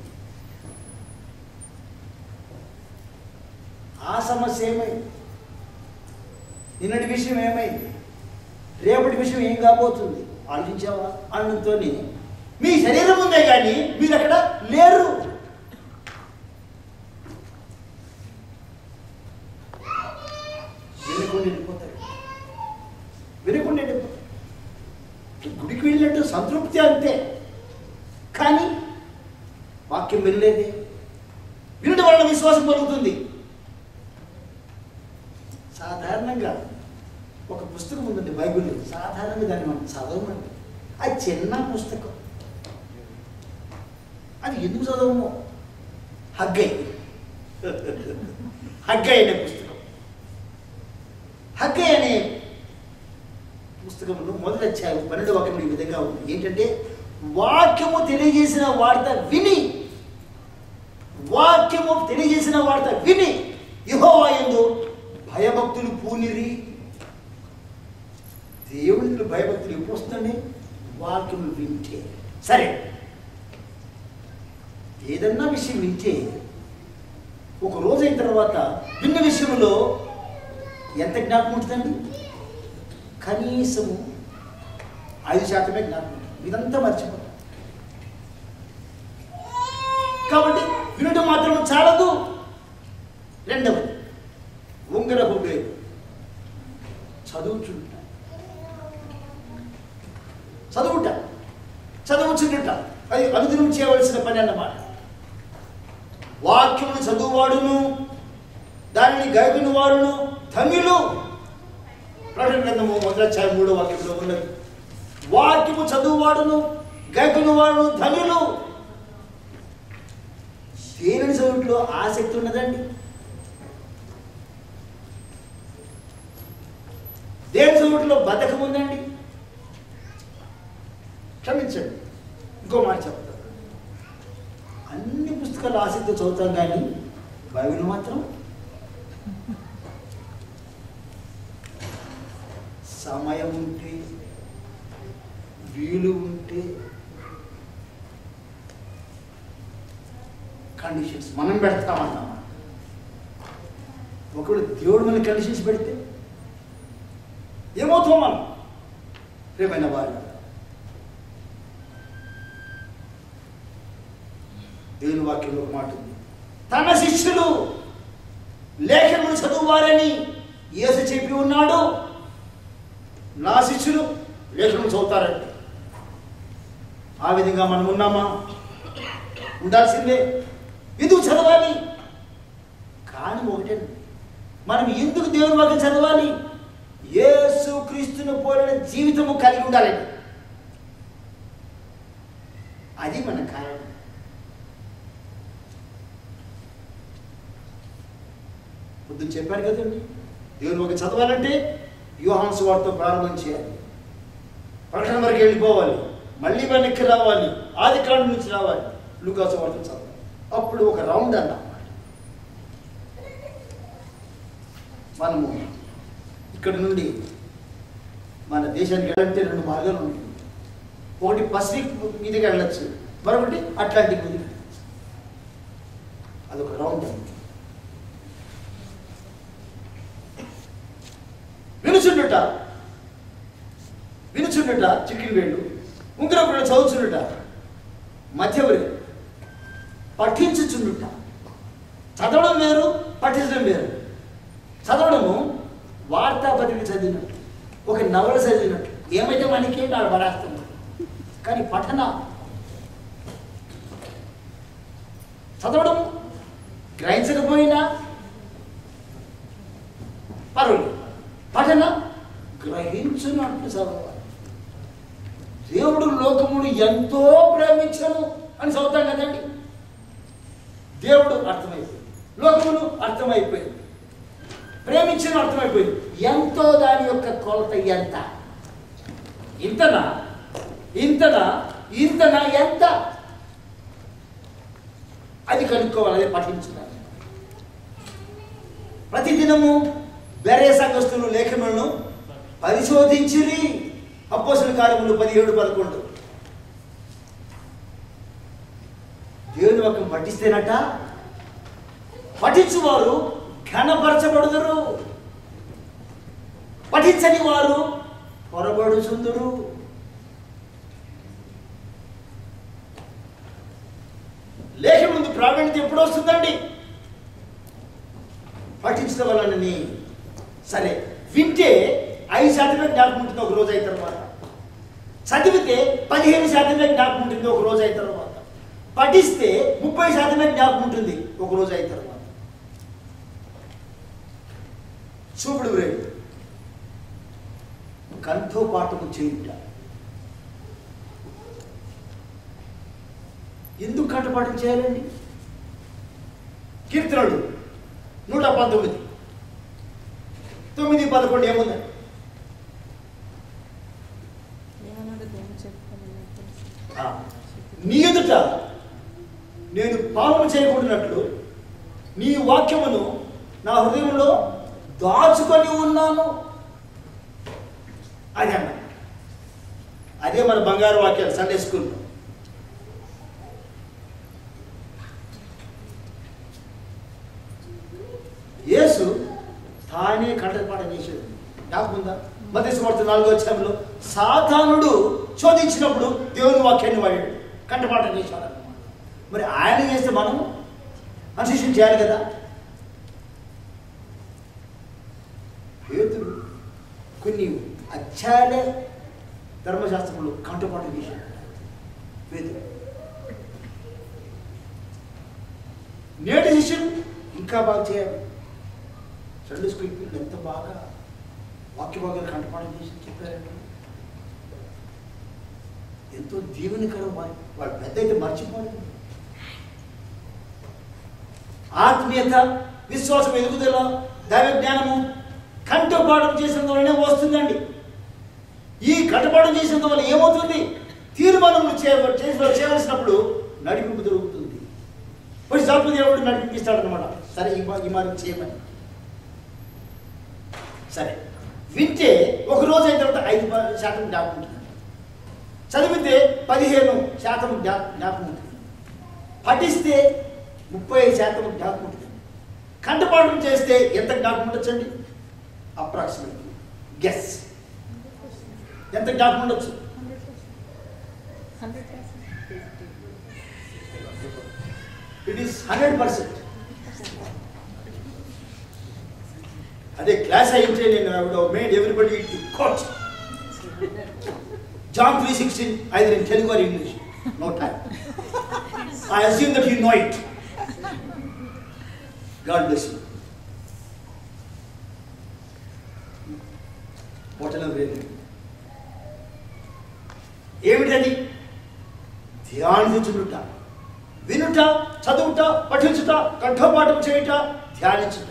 ఆ సమస్య ఏమైంది, నిన్నటి విషయం ఏమైంది, రేపటి విషయం ఏం కాబోతుంది ఆలోచించావా అనడంతో మీ శరీరం ఉందే కానీ మీరు అక్కడ లేరు. వినకుండా వెళ్ళిపోతారు, వినకుండా వెళ్ళిపోతారు. గుడికి వెళ్ళినట్టు సంతృప్తి అంతే, కానీ వాక్యం వినలేదే. వినడం వలన విశ్వాసం కలుగుతుంది. సాధారణంగా ఒక పుస్తకం ఉందండి బైబిల్లో, సాధారణంగా దాన్ని మనం చదవమండి. అది చిన్న పుస్తకం, అది ఎందుకు చదవమో, హగ్గై హగ్గై అనే పుస్తకం. హగ్గై అనే పుస్తకంలో మొదటి అధ్యాయం 12వ వాక్యం ఈ విధంగా ఉంది. ఏంటంటే, వాక్యము తెలియజేసిన వార్త విని, వాక్యము తెలియజేసిన వార్త విని యెహోవా యందు భయభక్తులు పూనిరి. దేవుడిని భయభక్తులు ఎప్పుడు వస్తుందండి? వాక్యము వింటే. సరే, ఏదన్నా విషయం వింటే ఒక రోజు అయిన తర్వాత విన్న విషయంలో ఎంత జ్ఞాపకం ఉంటుందండి? కనీసము 5% జ్ఞాపకం ఉంటుంది, ఇదంతా మర్చిపోతాం. కాబట్టి వినడం మాత్రం చాలదు. రెండవది, ఉంగరపు బ్రేక్, చదువుచుంట, చదువుచుంట, అది అనుదినం చేయవలసిన పని అన్నమాట. వాక్యమును చదువువాడును దానిని గైకుని వారును ధన్యులు. ప్రకటన గ్రంథము 1వ అధ్యాయం 3వ వాక్యంలో ఉన్నది. వాక్యము చదువువాడును గైకుని వారును ధన్యులు. దేనిని చదువుట్లో ఆసక్తి ఉన్నదండి? దేని చదువుట్లో బద్ధకం ఉందండి? క్షమించండి, ఇంకో మాట చెప్తాను. అన్ని పుస్తకాలు ఆసక్తి చదువుతాం, కానీ బైబిల్ మాత్రం సమయం ఉంటే, వీలు ఉంటే, కండిషన్స్ మనం పెడతామన్నమాట. ఒకవేళ దేవుడు మన కండిషన్స్ పెడితే ఏమవుతాం మనం? ప్రియమైన వారు, దేవుని వాక్యంలో ఒక మాట ఉంది, తన శిష్యులు లేఖనములు చదువువారని యేసు చెప్పి ఉన్నాడు. నా శిష్యులు లేఖనములు చదువుతారండి. ఆ విధంగా మనం ఉన్నామా? ఉండాల్సిందే. ఎందుకు చదవాలి? కానీ ఒకటండి, మనం ఎందుకు దేవుని వాక్యం చదవాలి? యేసు క్రీస్తును పోలిన జీవితము కలిగి ఉండాలండి. అది మన కారణం. పొద్దున్న చెప్పాను కదండి, దేవుని వాక్యం చదవాలంటే యోహాను సువార్తతో ప్రారంభం చేయాలి, ప్రకటన వరకు వెళ్ళిపోవాలి, మళ్ళీ వెనక్కి రావాలి, ఆదికాండం నుంచి రావాలి, లూకా సువార్త చదవాలి. అప్పుడు ఒక రౌండ్ అన్నమాట. మనము ఇక్కడ నుండి మన దేశానికి వెళ్ళాలంటే 2 మార్గాలు ఉంటాయి. ఒకటి పసిఫిక్ మీదకి వెళ్ళచ్చు, మరొకటి అట్లాంటిక్ మీదకి వెళ్ళచ్చు. అదొక రౌండ్ అన్నమాట. వినుచుండుట చిక్కిన వేళ్ళు, ఉంగరపు వేళ్ళు చదువుచుండుట మధ్యవరి, పఠించుచుండుట. చదవడం వేరు, పఠించడం వేరు. చదవడము వార్తాపత్రిక చదివినట్టు, ఒక నవల చదివినట్టు, ఏమైతే మనకి నాడు పరాస్తుంది. కానీ పఠన, చదవడము గ్రహించకపోయినా పర్వాలేదు, పఠన గ్రహించినట్లు చదవాలి. దేవుడు లోకమును ఎంతో ప్రేమించను, అని చదువుతాం కదండి. దేవుడు అర్థమైపోయింది, లోకమును అర్థమైపోయింది, ప్రేమించిన అర్థమైపోయింది. ఎంతో దాని యొక్క కొలత ఎంత? ఇంతనా ఇంతనా ఇంతనా ఎంత? అది కనుక్కోవాలి, అది పఠించాలి. ప్రతిదినము వేరే సంఘస్థులు లేఖనులను పరిశోధించిరి. అపోస్తలుల కార్యములు 17:11. దేవుని వాక్యం పఠిస్తేనట పఠించువారు ఘనపరచబడుదురు, పఠించని వారు పొరబడుచుందురు. లేఖ ముందు ప్రావీణ్యత ఎప్పుడు వస్తుందండి? పఠించడం వలనని. సరే, వింటే 5% జ్ఞాపకం ఉంటుంది ఒక రోజు అయిన తర్వాత, చదివితే 15% జ్ఞాపకం ఉంటుంది ఒక రోజు అయిన తర్వాత, పఠిస్తే 30% జ్ఞాపకం ఉంటుంది ఒక రోజు అయిన తర్వాత. చూపుడు వేడు కంఠోపాఠము చేయుట. ఎందుకు కంఠపాఠం చేయాలండి? కీర్తనలు 119, 9, 11 ఏముందండి? నీ ఎదుట నేను పాపము చేయకూడనట్లు నీ వాక్యమును నా హృదయంలో దాచుకొని ఉన్నాను. అదే అన్న, అదే మన బంగారు వాక్యాలు సండే స్కూల్లో. యేసు తానే కంఠపాఠం చేసేది. జ్ఞాపకముందా? మత్తయి సువార్త 4వ అధ్యాయంలో సాతానుడు శోధించినప్పుడు దేవుని వాక్యాన్ని వాడాడు, కంఠపాఠం చేశాడు. మరి ఆయన చేస్తే మనం అనుశిష్యం చేయాలి కదా. పేతురు కొన్ని అధ్యాయాలే ధర్మశాస్త్రంలో కంఠపాఠం చేశాడు. పేతురు నేటి శిష్యులు ఇంకా బాగా చేయాలి. సండే స్కూల్ పిల్లలు ఎంత బాగా వాక్య భాగాలు కంఠపాఠం చేసి చెప్పారంటే ఎంతో దీవెనకరం. వాళ్ళు పెద్ద అయితే మర్చిపోలేదు. ఆత్మీయత, విశ్వాసం ఎదుగుదల, దైవ జ్ఞానము కంఠపాఠం చేసిన వల్లనే వస్తుందండి. ఈ కంఠపాఠం చేసిన వల్ల ఏమవుతుంది? తీర్మానములు చేయవలసినప్పుడు నడిపింపు దొరుకుతుంది. ఇప్పుడు జాగ్రత్త దేవుడు నడిపిస్తాడనమాట. సరే, ఈ మార్గం చేయమని. సరే, వింటే ఒక రోజు అయిన తర్వాత 5% జ్ఞాపకం ఉంటుంది, చదివితే 15% జ్ఞాపకం ఉంటుంది, పఠిస్తే 30% జ్ఞాపకం ఉంటుంది. కంఠపాఠం చేస్తే ఎంత జ్ఞాపకం ఉండొచ్చండి? అప్రాక్సిమేట్లీ గెస్ ఎంత జ్ఞాపకం ఉండొచ్చు? 100%. అదే క్లాస్ అయితే నేను I would have made everybody to quote John 3:16 either in Telugu or English. No time. I assume that you know it. God bless you. What an amazing. ఏమిటది? ధ్యానించుట, వినుట, చదువుట, పఠించుట, కంఠపాఠం చేయుట, ధ్యానించుట.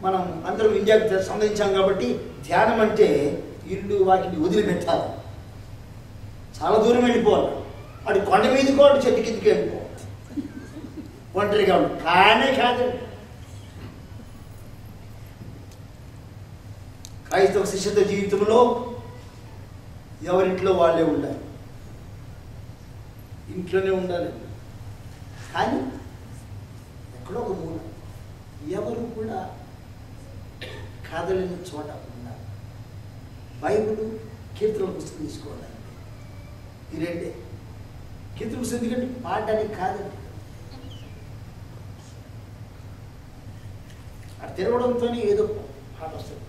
మనం అందరం ఇండియాకి సంబంధించాం కాబట్టి ధ్యానం అంటే ఇల్లు వాటిని వదిలిపెట్టాలి, చాలా దూరం వెళ్ళిపోవాలి. అటు కొండ మీదకో అటు చెట్టు కిందకి వెళ్ళిపోవాలి, ఒంటరిగా ఉండి. కానే కాదండి, క్రైస్తవ శిష్యత జీవితంలో ఎవరింట్లో వాళ్ళే ఉండాలి, ఇంట్లోనే ఉండాలి. కానీ ఎక్కడో ఒక మూల ఎవరు కూడా కదలని చోట ఉన్నారు. బైబిల్, కీర్తన పుస్తకం తీసుకోవాలండి. ఈ రెండే. కీర్తన పుస్తకం ఎందుకంటే పాడడానికి కాదండి, అటు తిరగడంతో ఏదో పాట వస్తుంది.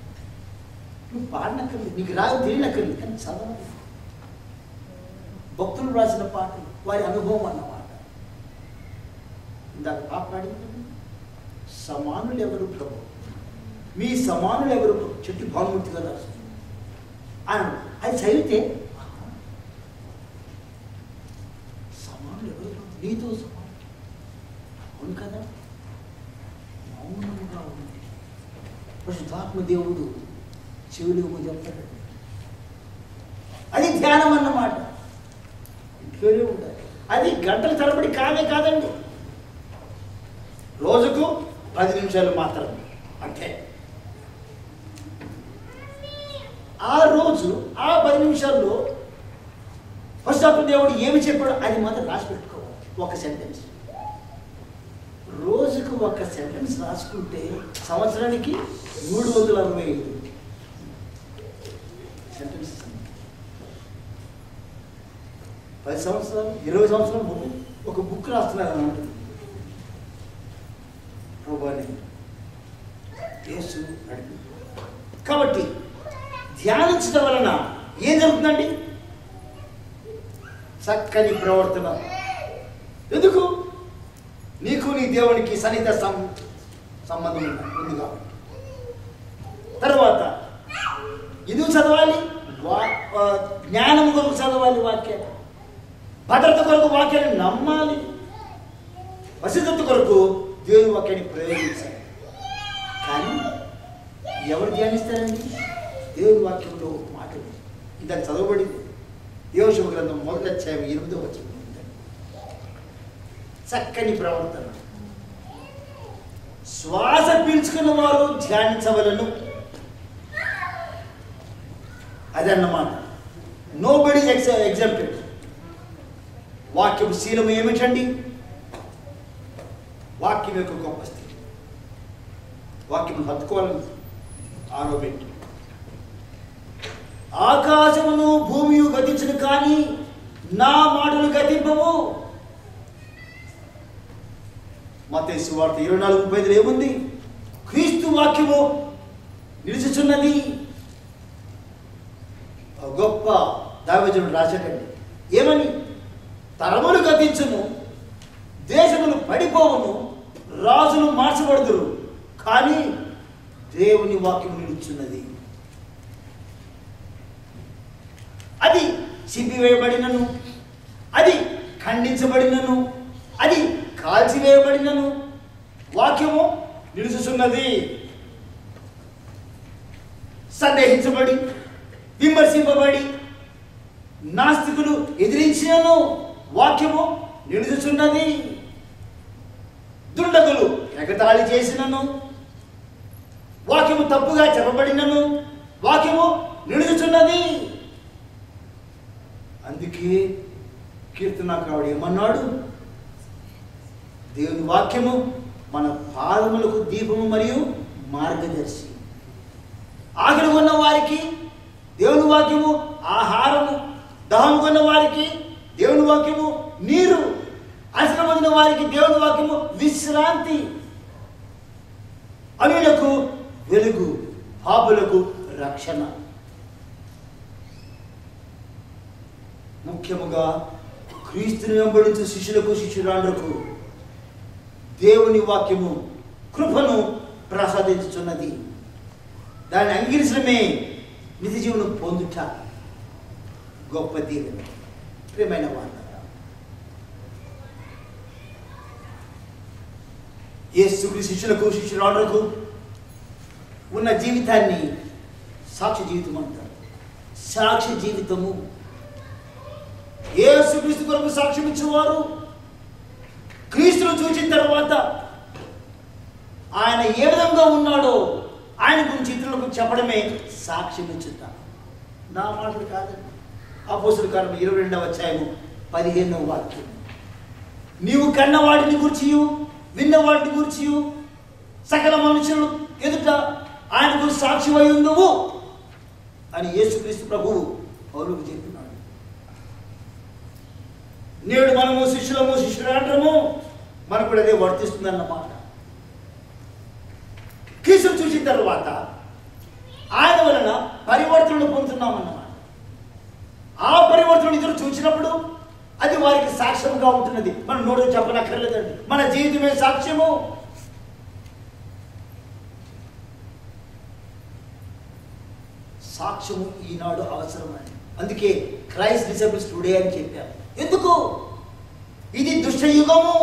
నువ్వు పాడినక్కర్లేదు, నీకు రాదు, తెలియనక్కర్లేదు, కానీ చదవాలి. భక్తులు రాసిన పాటలు వారి అనుభవం అన్నమాట. ఇందాక పాట పాడింది, సమానులు ఎవరు ప్రభు, మీ సమానులు ఎవరు? చెట్టు భానుమూర్తిగా రాసు ఆయన. అది చదివితే నీతో సమానం. అవును కదా? మౌనంగా ఉంది. పరిశుద్ధాత్మ దేవుడు చెవులు చెప్తాడు. అది ధ్యానం అన్నమాట. ఇంట్లోనే ఉండాలి. అది గంటల తరబడి కాదండి. రోజుకు 10 నిమిషాలు మాత్రమే, అంతే. ఆ రోజు ఆ 10 నిమిషాల్లో పరిశుద్ధాత్మ దేవుడు ఏమి చెప్పాడో అది మాత్రం రాసి పెట్టుకోవాలి. ఒక సెంటెన్స్, రోజుకు ఒక సెంటెన్స్ రాసుకుంటే సంవత్సరానికి 365 సెంటెన్స్. 10 సంవత్సరాలు 20 సంవత్సరాలు ముందు ఒక బుక్ రాస్తున్నారు అన్నమాట. ప్రభువాని యేసు అడిగి. కాబట్టి ధ్యానించడం వలన ఏం జరుగుతుందండి? చక్కని ప్రవర్తన. ఎందుకు? నీకు నీ దేవునికి సన్నిహిత సంబంధం ఉంది కాబట్టి. తర్వాత ఎందుకు చదవాలి? జ్ఞానం కొరకు చదవాలి వాక్యాన్ని. భద్రత కొరకు వాక్యాన్ని నమ్మాలి. వశిద్ధత కొరకు దేవుని వాక్యాన్ని ప్రయోగించాలి. కానీ ఎవరు ధ్యానిస్తారండి? దేవుని వాక్యంలో మాటలు ఇంత చదవబడింది. యోషువ గ్రంథం 1వ అధ్యాయం 8వ వచనం. చక్కని ప్రవర్తన. శ్వాస పీల్చుకున్న వారు ధ్యానించవలను. అదన్నమాట. Nobody example. వాక్యం శీలం ఏమిటండి? వాక్యం యొక్క గొప్ప స్థితి. వాక్యం హత్తుకోవాలని ఆరోపెట్టి ఆకాశమును భూమియు గతించును, కానీ నా మాటలు గతింపవు. మత్తయి సువార్త 24:35 ఏముంది? క్రీస్తు వాక్యము నిలుచుచున్నది. గొప్ప దైవజనుడు రాశాడండి. ఏమని? తరములు గతించును, దేశములు పడిపోవును, రాజులు మార్చబడుదురు, కానీ దేవుని వాక్యం నిలుచున్నది. అది చింపివేయబడినను, అది ఖండించబడినను, అది కాల్చివేయబడినను వాక్యము నిలుచుచున్నది. సందేహించబడి, విమర్శింపబడి, నాస్తికులు ఎదిరించినను వాక్యము నిలుచుచున్నది. దుండగులు ఎగతాళి చేసినను, వాక్యము తప్పుగా చెప్పబడినను వాక్యము నిలుచుచున్నది. అందుకే కీర్తనకారుడు ఏమన్నాడు? దేవుని వాక్యము మన పాదములకు దీపము మరియు మార్గదర్శి. ఆకలి ఉన్న వారికి దేవుని వాక్యము ఆహారము, దాహం కొన్న వారికి దేవుని వాక్యము నీరు, అసలు పొందిన వారికి దేవుని వాక్యము విశ్రాంతి, అన్యులకు వెలుగు, పాపులకు రక్షణ. ముఖ్యముగా క్రీస్తుని వెంబడించే శిష్యులకు, శిష్యురాండ్రకు దేవుని వాక్యము కృపను ప్రసాదించుచున్నది. దాన్ని అంగీకరించడమే నిత్య జీవనం పొందుట గొప్ప దీవెన. ప్రియమైన వారులారా, యేసుక్రీస్తు శిష్యులకు, శిష్యురాండ్రకు ఉన్న జీవితాన్ని సాక్ష్య జీవితం అంటారు. సాక్ష్య జీవితము. యేసుక్రీస్తు కొరకు సాక్ష్యం ఇచ్చేవారు క్రీస్తును చూసిన తర్వాత ఆయన ఏ విధంగా ఉన్నాడో ఆయన గురించి ఇతరులకు చెప్పడమే సాక్ష్యం ఇచ్చుట. నా మాటలు కాదండి. అపోస్తలుల కార్యములు 22వ అధ్యాయము 15వ వాక్యం. నీవు కన్న వాటిని గురించి, విన్న వాటిని గురించి సకల మనుషులు ఎదుట ఆయన గురించి సాక్షివై ఉందువు అని యేసుక్రీస్తు ప్రభువు పౌలుకు చెప్పినాడు. నేడు మనము శిష్యులము, శిష్యురాండ్రము, మనకు కూడా అదే వర్తిస్తుంది అన్నమాట. క్రీస్తును చూసిన తర్వాత ఆయన వలన పరివర్తనను పొందుతున్నామన్నమాట. ఆ పరివర్తన ఇద్దరు చూసినప్పుడు అది వారికి సాక్ష్యంగా ఉంటున్నది. మనం నోడు చెప్పనక్కర్లేదండి, మన జీవితమే సాక్ష్యము. సాక్ష్యము ఈనాడు అవసరమని అందుకే క్రైస్ట్ డిసైపుల్స్ టుడే అని చెప్పారు. ఎందుకు? ఇది దుష్టయుగము.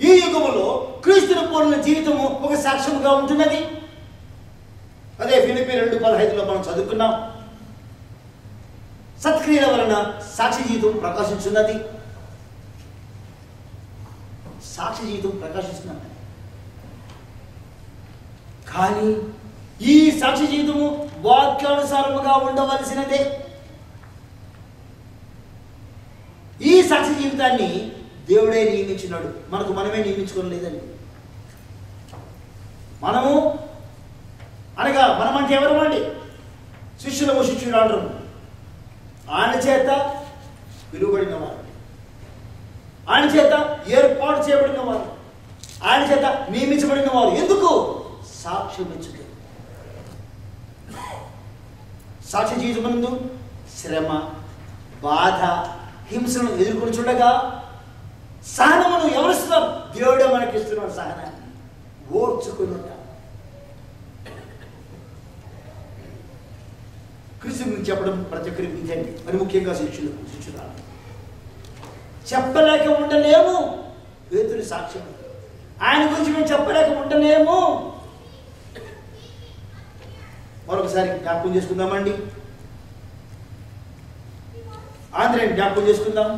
ఈ యుగములో క్రీస్తును పోలిన జీవితము ఒక సాక్ష్యముగా ఉంటున్నది. అదే ఫిలిప్పీ 2:15 మనం చదువుకున్నాం. సత్క్రియల వలన సాక్షి జీవితం ప్రకాశించున్నది. సాక్షి జీవితం ప్రకాశిస్తున్నది. కానీ ఈ సాక్షి జీవితము వాక్యానుసారముగా ఉండవలసినదే. ఈ సాక్షి జీవితాన్ని దేవుడే నియమించినాడు, మనమే నియమించుకోలేదండి. మనమంటే ఎవరమండి? శిష్యురాండ్రు. ఆయన చేత పిలువబడిన వారు, ఆయన చేత ఏర్పాటు చేయబడిన వారు, ఆయన చేత నియమించబడిన వారు. ఎందుకు? సాక్ష్యం ఇచ్చుట. సాక్షి జీవితమందు శ్రమ, బాధ, హింసను ఎదుర్కొని చూడగా సహనమును ఎవరిస్తున్నారు? దేవుడే మనకిస్తున్నాడు సహనాన్ని. ఓర్చుకునుట. క్రీస్తు గురించి చెప్పడం ప్రతి ఒక్కరికి విధండి, మరి ముఖ్యంగా శిష్యురాలు. చెప్పలేక ఉండలేము. పేతురు సాక్ష్యం. ఆయన గురించి మేము చెప్పలేక ఉండలేము. మరొకసారి జ్ఞాపకం చేసుకుందామండి. ఆంధ్రాన్ని జ్ఞాపకం చేసుకుందాం.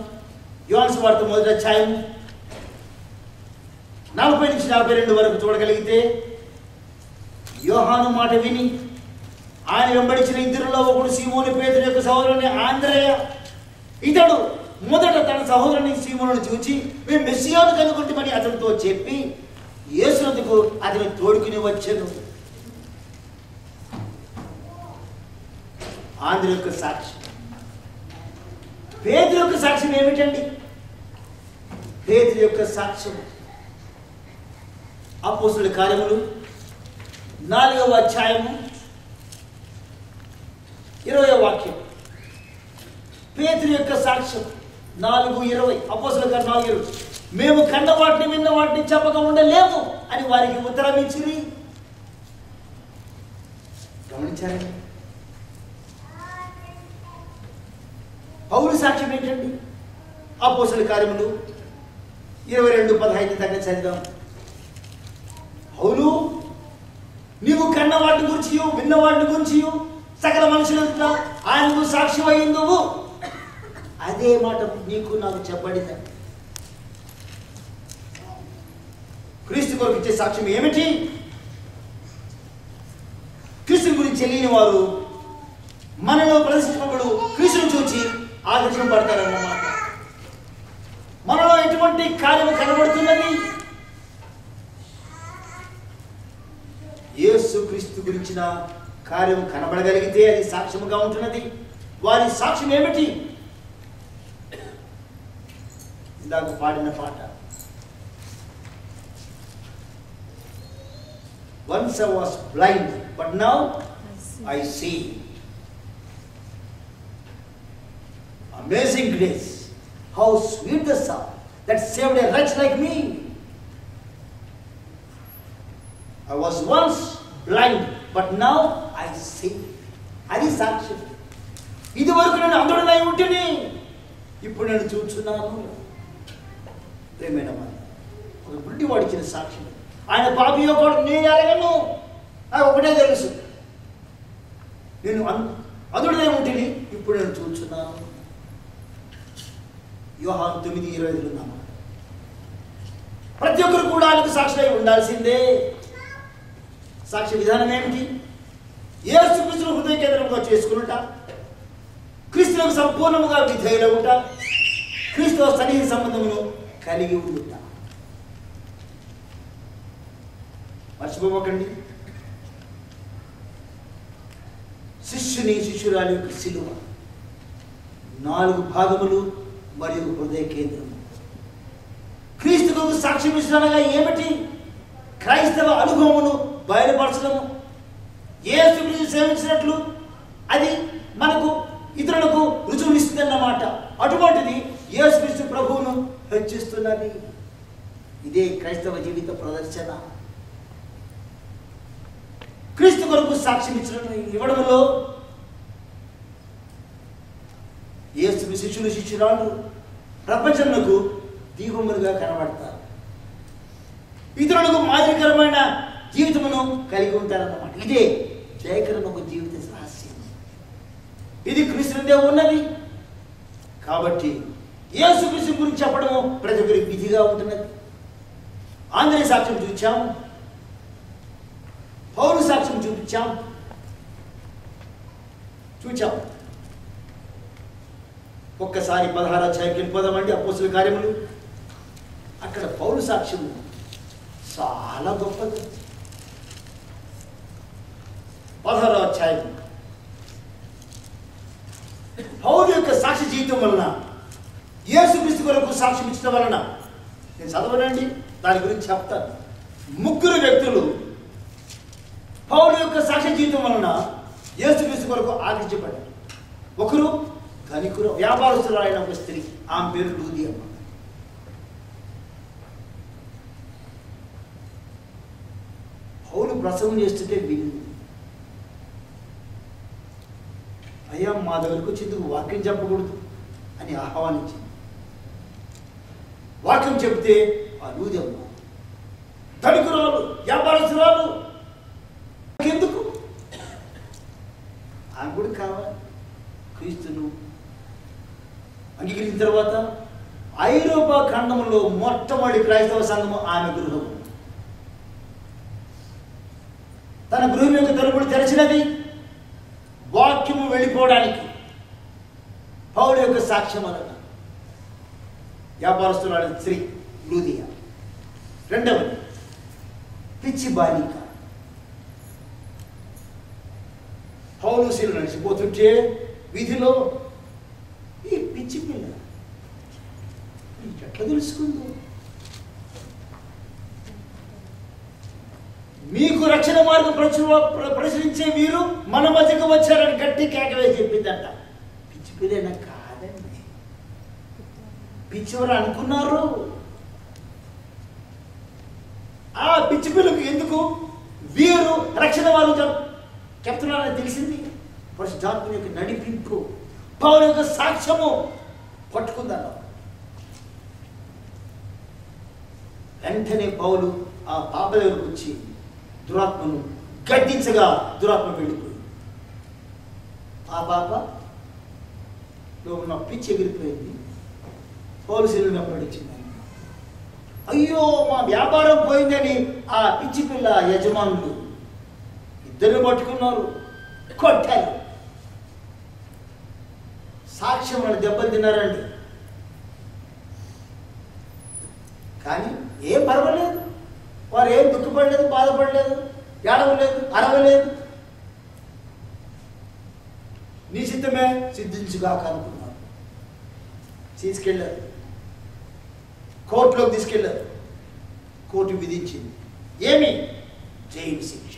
యోహాను సువార్త 1వ అధ్యాయం 40 నుంచి 42 వరకు చూడగలిగితే, యోహాను మాట విని ఆయన వెంబడించిన ఇద్దరిలో ఒకడు సీమోను పేతురు యొక్క సహోదరుని ఆంద్రయ. ఇతడు మొదట తన సహోదరుని సీమోనును చూచి మేము మెస్సియాను కనుగొంటామని అతనితో చెప్పి యేసునందుకు అతని తోడుకుని వచ్చాను. ఆంధ్ర యొక్క సాక్ష్యం. పేతురు యొక్క సాక్ష్యం ఏమిటండి? పేతురు యొక్క సాక్ష్యం అపోస్తలుల కార్యములు 4వ అధ్యాయము 20వ వాక్యం. పేతురు యొక్క సాక్ష్యం 4:20. అపోస్తలుల కార్యం 4:20. మేము కన్న వాటిని విన్న వాటిని చెప్పక ఉండలేము అని వారికి ఉత్తరం ఇచ్చిరి. గమనించారండి? పౌలు సాక్ష్యం ఏంటండి? అపోస్తలుల కార్యములు 22:15 దగ్గర చదివాం. పౌలు, నీవు కన్న వాటి గురించి విన్న వాటి గురించి సకల మనుషులంతా ఆయనకు సాక్షి అయ్యిందువు. అదే మాట నీకు నాకు చెప్పబడింది. క్రీస్తు కొరకు ఇచ్చే సాక్ష్యం ఏమిటి? క్రీస్తు గురించి తెలియని వారు మనలో ప్రదర్శించినప్పుడు క్రీస్తును చూచి ఆకర్షింపబడతారన్నమాట. మనలో ఎటువంటి కార్యము కనబడుతున్నది? యేసు క్రీస్తు గురించిన కార్యం కనబడగలిగితే అది సాక్ష్యముగా ఉంటున్నది. వారి సాక్ష్యం ఏమిటి? ఇందాక పాడిన పాట, once I was blind but now I see. Amazing grace, how sweet the sound that saved a wretch like me. I was once blind but now I see. అది సాక్ష్యం. ఇది వరకు నేను అంధుడనై ఉంటేనే ఇప్పుడు నేను చూస్తున్నాను. ప్రేమైన ఒక గుడ్డి వాడిచ్చిన సాక్ష్యం. ఆయన పాపియో కూడా నేను ఎరగను, నాకు ఒకటే తెలుసు, నేను అంధుడనై ఉంటేనే ఇప్పుడు నేను చూస్తున్నాను. యోహాను 9:25 ఉన్నాము. ప్రతి ఒక్కరు కూడా ఆయనకు సాక్షి అయి ఉండాల్సిందే. సాక్ష్య విధానం ఏమిటి? యేసు క్రీస్తును హృదయ కేంద్రంగా చేసుకునుట, క్రీస్తులకు సంపూర్ణముగా విధేయులవుట, క్రీస్తుతో సన్నిహిత సంబంధమును కలిగి ఉండుట. మర్చిపోకండి, శిష్యురాలి యొక్క శిలువ 4 భాగములు మరియు హృదయ కేంద్రము. క్రీస్తుకు సాక్ష్యం ఇచ్చడనగా ఏమిటి? క్రైస్తవ అనుభవమును బయలుపరచడము. యేసుక్రీస్తు సేవించినట్లు అది మనకు ఇతరులకు రుజువునిస్తుంది అన్నమాట. అటువంటిది యేసుక్రీస్తు ప్రభువును హెచ్చిస్తున్నది. ఇదే క్రైస్తవ జీవిత ప్రదర్శన. క్రీస్తు కొరకు సాక్ష్యం ఇవ్వడంలో యేసు శిష్యురాలు ప్రపంచంలో దీపములుగా కనబడతారు. ఇతరులకు మాదిరికరమైన జీవితమును కలిగి ఉంటారన్నమాట. ఇదే జయకరమైన జీవిత రహస్యం. ఇది క్రీస్తుదే ఉన్నది. కాబట్టి యేసుక్రీస్తు గురించి చెప్పడము ప్రతి ఒక్కరికి విధిగా ఉంటున్నది. ఆంధ్ర సాక్ష్యం చూపించాం, పౌలు సాక్ష్యం చూచాం. ఒక్కసారి 16వ అధ్యాయంకి వెళ్ళిపోదామండి. అపోస్తుల కార్యములు. అక్కడ పౌలు సాక్ష్యం చాలా గొప్పది. 16వ అధ్యాయం. పౌలు యొక్క సాక్షి జీవితం వలన, యేసుక్రీస్తు కొరకు సాక్ష్యం ఇచ్చడం వలన, నేను చదవనండి, దాని గురించి చెప్తాను. 3 వ్యక్తులు పౌలు యొక్క సాక్ష్య జీవితం వలన యేసుక్రీస్తు కొరకు ఆకర్షించబడ్డారు. ఒకరు ధనికులు, వ్యాపారస్తురాలైన ఒక స్త్రీ, ఆమె పేరు లూదియా. పౌలు ప్రసంగం చేస్తుంటే విని, అయ్యా మా దగ్గరకు వచ్చేందుకు వాక్యం చెప్పకూడదు అని ఆహ్వానించింది. వాక్యం చెప్తే ఆ లూదియమ్మ ధనికురాలు, వ్యాపారస్తురాలు, ఎందుకు ఆమె కూడా కావాలి. క్రీస్తును అంగీకరించిన తర్వాత ఐరోపా ఖండంలో మొట్టమొదటి క్రైస్తవ సంఘము ఆమె గృహము. తన గృహం యొక్క తలుపులు తెరచినది వాక్యము వెళ్ళిపోవడానికి. పౌలు యొక్క సాక్ష్యం వలన వ్యాపారస్తురాలు స్త్రీ లూదియా. రెండవది పిచ్చి బాలిక. పౌలుసీలు నడిచిపోతుంటే వీధిలో ఈ పిచ్చి పిల్ల ఎట్లా తెలుసుకుందో. మీకు రక్షణ మార్గం ప్రచురించే వీరు మన మధ్యకు వచ్చారని గట్టి కేకవేసి చెప్పిందంట. పిచ్చి పిల్లైనా కాదండి, పిచ్చివారు అనుకున్నారు. ఆ పిచ్చి పిల్లకు ఎందుకు వీరు రక్షణ మార్గం చెప్తున్నారని తెలిసింది. పరిశుద్ధాత్మ యొక్క నడిపింపు, పౌలు యొక్క సాక్ష్యము పట్టుకుందన్న. వెంటనే పౌలు ఆ పాప దగ్గరకు వచ్చి దురాత్మను గద్దించగా దురాత్మ వెళ్ళిపోయింది. ఆ పాపలో ఉన్న పిచ్చి ఎగిరిపోయింది. పౌలు శిలువను వెంబడించింది. అయ్యో మా వ్యాపారం పోయిందని ఆ పిచ్చి పిల్ల యజమానులు ఇద్దరు పట్టుకున్నారు, కొట్టారు. సాక్ష్యం వాళ్ళు దెబ్బలు తిన్నారండి. కానీ ఏం పర్వాలేదు, వారు ఏం దుఃఖపడలేదు, బాధపడలేదు, ఏడవలేదు, అరవలేదు. నీ చిత్తమే సిద్ధించుగాక అనుకున్నారు. తీసుకెళ్ళారు, కోర్టులోకి తీసుకెళ్ళారు. కోర్టు విధించింది ఏమి? జైలు శిక్ష.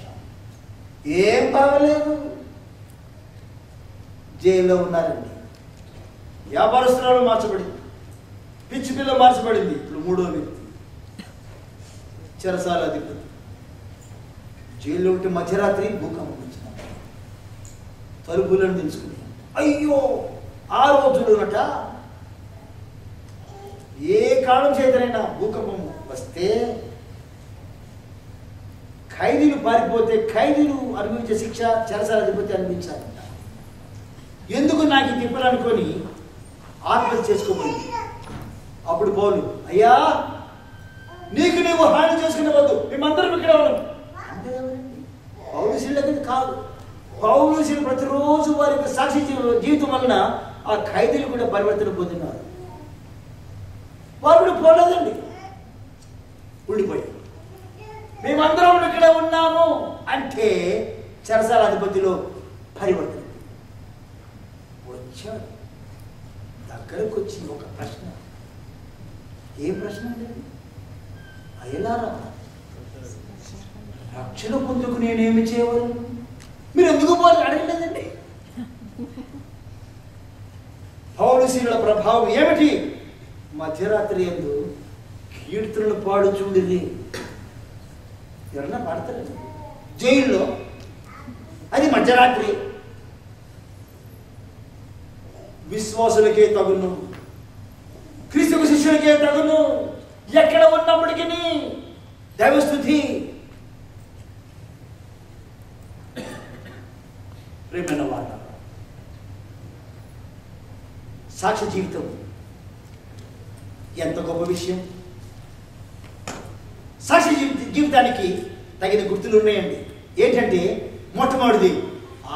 ఏం పర్వాలేదు, జైల్లో ఉన్నారండి. వ్యాపారస్తురాలు మార్చబడింది, పిచ్చి పిల్ల మార్చబడింది. ఇప్పుడు 3వ వ్యక్తి చెరసాల అధిపతి. జైల్లో ఉంటే మధ్యరాత్రి భూకంపం వచ్చిన తలుపులను తెలుసుకుని, అయ్యో ఆ రోజులునట ఏ కాలం చేతనైనా భూకంపం వస్తే ఖైదీలు పారిపోతే ఖైదీలు అనుభవించే శిక్ష చెరసాల అధిపతి అనుభవించాలంట. ఎందుకు నాకు ఈ తిప్పాలనుకొని ఆత్మహత్య చేసుకోబోయింది. అప్పుడు పౌలు, అయ్యా నీకు నీవు హాని చేసుకునేవద్దు, మేమందరం ఇక్కడ ఉన్నాం అంటే ఎవరండి? పౌలుశీలకి కాదు. పౌలుశీలు ప్రతిరోజు వారి యొక్క సాక్షి జీవితం వలన ఆ ఖైదీలు కూడా పరివర్తన పొందినారు. వారు కూడా పోలేదండి, ఉండిపోయి మేమందరం ఇక్కడ ఉన్నాము అంటే చెరసాల అధిపతిలో పరివర్తన వచ్చాడు. దగ్గరకు వచ్చి ఒక ప్రశ్న. ఏ ప్రశ్న అండి? అయ్యలారా, రక్షణ పొందుకు నేనేమి చేయవలను? మీరు ఎందుకు పోవాలి అడగలేదండి. పౌలుశీల ప్రభావం ఏమిటి? మధ్యరాత్రి యందు కీర్తనలు పాడు చూడిది. ఎవరన్నా పాడతారండి జైల్లో, అది మధ్యరాత్రి. విశ్వాసులకే తగును. క్రీస్తుకు శిష్యుడికే తగును. ఎక్కడ ఉన్నప్పటికీ దైవస్తుతి. ప్రేమైన వాడ సాక్ష్య జీవితం ఎంత గొప్ప విషయం. సాక్ష్య జీవితానికి తగిన గుర్తులు ఉన్నాయండి. ఏంటంటే మొట్టమొదటిది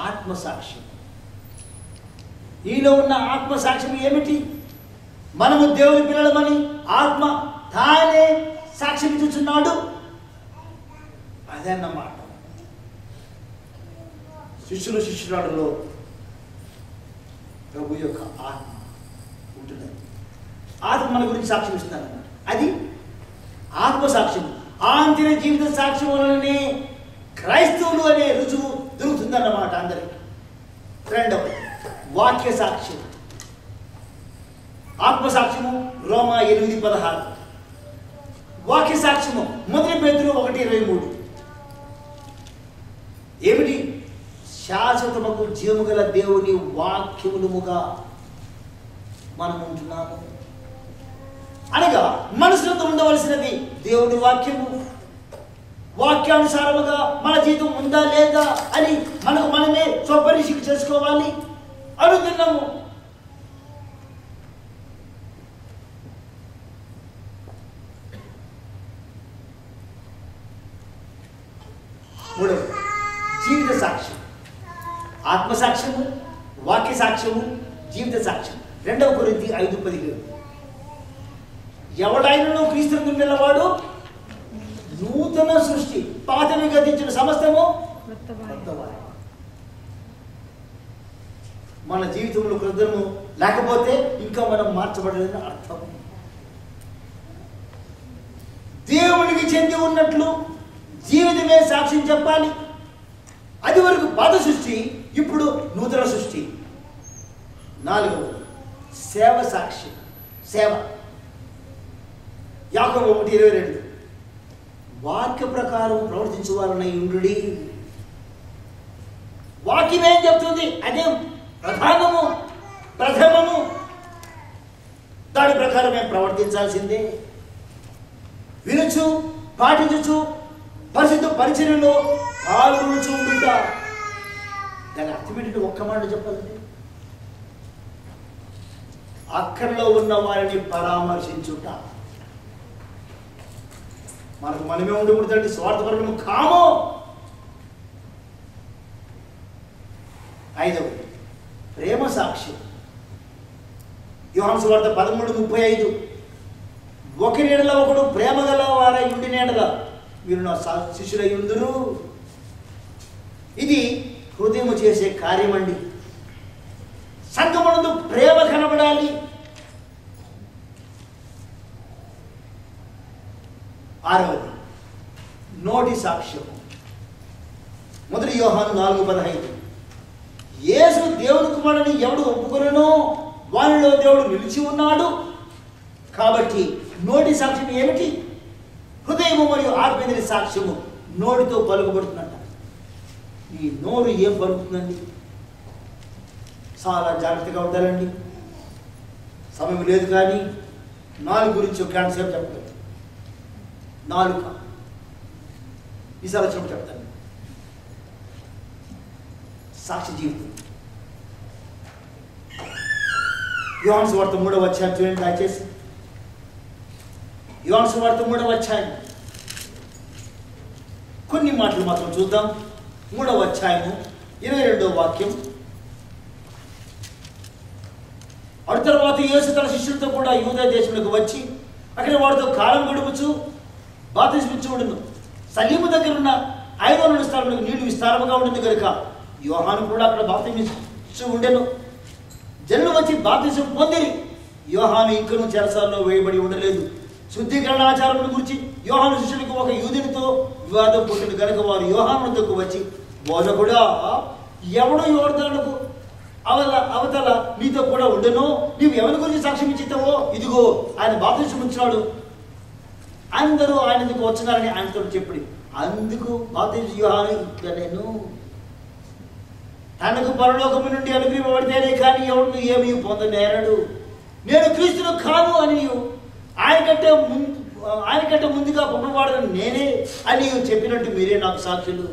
ఆత్మసాక్ష్యం. ఈలో ఉన్న ఆత్మసాక్ష్యం ఏమిటి? మనము దేవుని పిల్లలమని ఆత్మ తానే సాక్ష్యం ఇచ్చుచున్నాడు. అదన్నమాట. శిష్యులు శిష్యురాడులో ప్రభు యొక్క ఆత్మ ఉంటున్నది. ఆత్మ మన గురించి సాక్ష్యం ఇస్తానన్నమాట. అది ఆత్మసాక్ష్యం. ఆంతర్య జీవిత సాక్ష్యం వలననే క్రైస్తవులు అనే రుజువు దొరుకుతుందన్నమాట అందరికీ. రెండవది వాక్య సాక్ష్యం. ఆత్మసాక్ష్యము రోమా 8:16. వాక్య సాక్ష్యము 1 పేతురు 1:23. ఏమిటి? శాశ్వతముకు జీవము గల దేవుని వాక్యములుగా మనం ఉంటున్నాము. అనగా మనసులో ఉండవలసినది దేవుని వాక్యము. వాక్యానుసారముగా మన జీవితం ఉందా లేదా అని మనకు మనమే స్వపరీక్ష చేసుకోవాలి. అనుదినము మూడవ జీవిత సాక్ష్యం. ఆత్మసాక్ష్యము, వాక్య సాక్ష్యము, జీవిత సాక్ష్యం. 2 కొరింథీ 5:17. ఎవడైనను క్రీస్తును నిలవాడు నూతన సృష్టి, పాతవి గతించిన సమస్తము కొత్తవాడు. మన జీవితంలో కృతము లేకపోతే ఇంకా మనం మార్చబడలేదని అర్థం. దేవునికి చెంది ఉన్నట్లు జీవితమే సాక్ష్యం చెప్పాలి. అది వరకు పాత సృష్టి, ఇప్పుడు నూతన సృష్టి. 4 సేవ సాక్ష్యం. సేవ. యాకోబు 1:22. వాక్య ప్రకారం ప్రవర్తించువారనై ఉండుడి. వాక్యం ఏం చెప్తుంది? అదే ప్రథమము. దాని ప్రకారం మేము ప్రవర్తించాల్సిందే. వినుచు పాటించు పరిశుద్ధ పరిచర్యలో పాల్గొనుచు ఉండుట. దాని అర్థం ఏంటంటే ఒక్క మాట చెప్పాలండి, అక్కడలో ఉన్న వారిని పరామర్శించుట. మనకు మనమే ఉండకూడదండి, స్వార్థపరము కామో. 5 ప్రేమ సాక్ష్యం. యోహాను సువార్త 13:35. ఒకరి ఎడల ఒకడు ప్రేమ గల వారై ఉండిన ఎడల మీరు నా శిష్యులై ఉందురు. ఇది హృదయము చేసే కార్యమండి. సంఘమునందు ప్రేమ కనబడాలి. 6 నోటి సాక్ష్యం. 1 యోహాను 4:15. యేసు దేవుని కుమారుని ఎవడు ఒప్పుకొనునో వానిలో దేవుడు నిలిచి ఉన్నాడు. కాబట్టి నోటి సాక్ష్యం ఏమిటి? హృదయము మరియు ఆత్మీయ సాక్ష్యము నోటితో పలుకుబడుతున్నట్ట. ఈ నోరు ఏం పలుకుతుందండి? చాలా జాగ్రత్తగా ఉండాలండి. సమయం లేదు కానీ 4 గురించి ఒక గంట సేపు చెప్పగలను. 4 ఈసారి వచ్చినప్పుడు చెప్తాను. సాక్షి జీవితం. యోహాను సువార్త 3వ అధ్యాయం చూడండి దయచేసి. యోహాను సువార్త 3వ అధ్యాయం కొన్ని మాటలు మాత్రం చూద్దాం. 3వ అధ్యాయము 22వ వాక్యం. అటు తర్వాత యేసు తన శిష్యులతో కూడా యూదా దేశంలోకి వచ్చి అక్కడ వాడితో కాలం గడుపుచు బాప్తిస్మిచ్చుడును. సలీము దగ్గర ఉన్న 5 స్థలంలో నీళ్లు విస్తారముగా ఉంటుంది కనుక యోహాను కూడా అక్కడ బాప్తిస్మిచ్చు ఉండెను. జనులు వచ్చి బాప్తిసం పొందిరి. యోహాను ఇంకనూ చెరసాలలో వేయబడి ఉండలేదు. శుద్ధీకరణ ఆచారముల గురించి యోహాను శిష్యులకు ఒక యూదునితో వివాదం పుట్టిన కనుక వారు యోహాను వద్దకు వచ్చి, బోధకుడా, ఎవడు యోర్దానుకు అవతల నీతో కూడా ఉండను, నీవు ఎవరి గురించి సాక్ష్యం ఇచ్చితావో ఇదిగో ఆయన బాప్తిసం ఇచ్చినాడు, అందరూ ఆయన ఎందుకు వచ్చినారని ఆయనతో చెప్పి, అందుకు బాప్తిసం యోహాను ఇట్లనేను, తనకు పరలోకము నుండి అనుగ్రహింపబడితేనే కానీ ఎవడు ఏమీ పొందనేరడు. నేను క్రీస్తును కాను అని ఆయనకంటే ముందుగా పంపబడను నేనే అని చెప్పినట్టు మీరే నాకు సాక్షులు.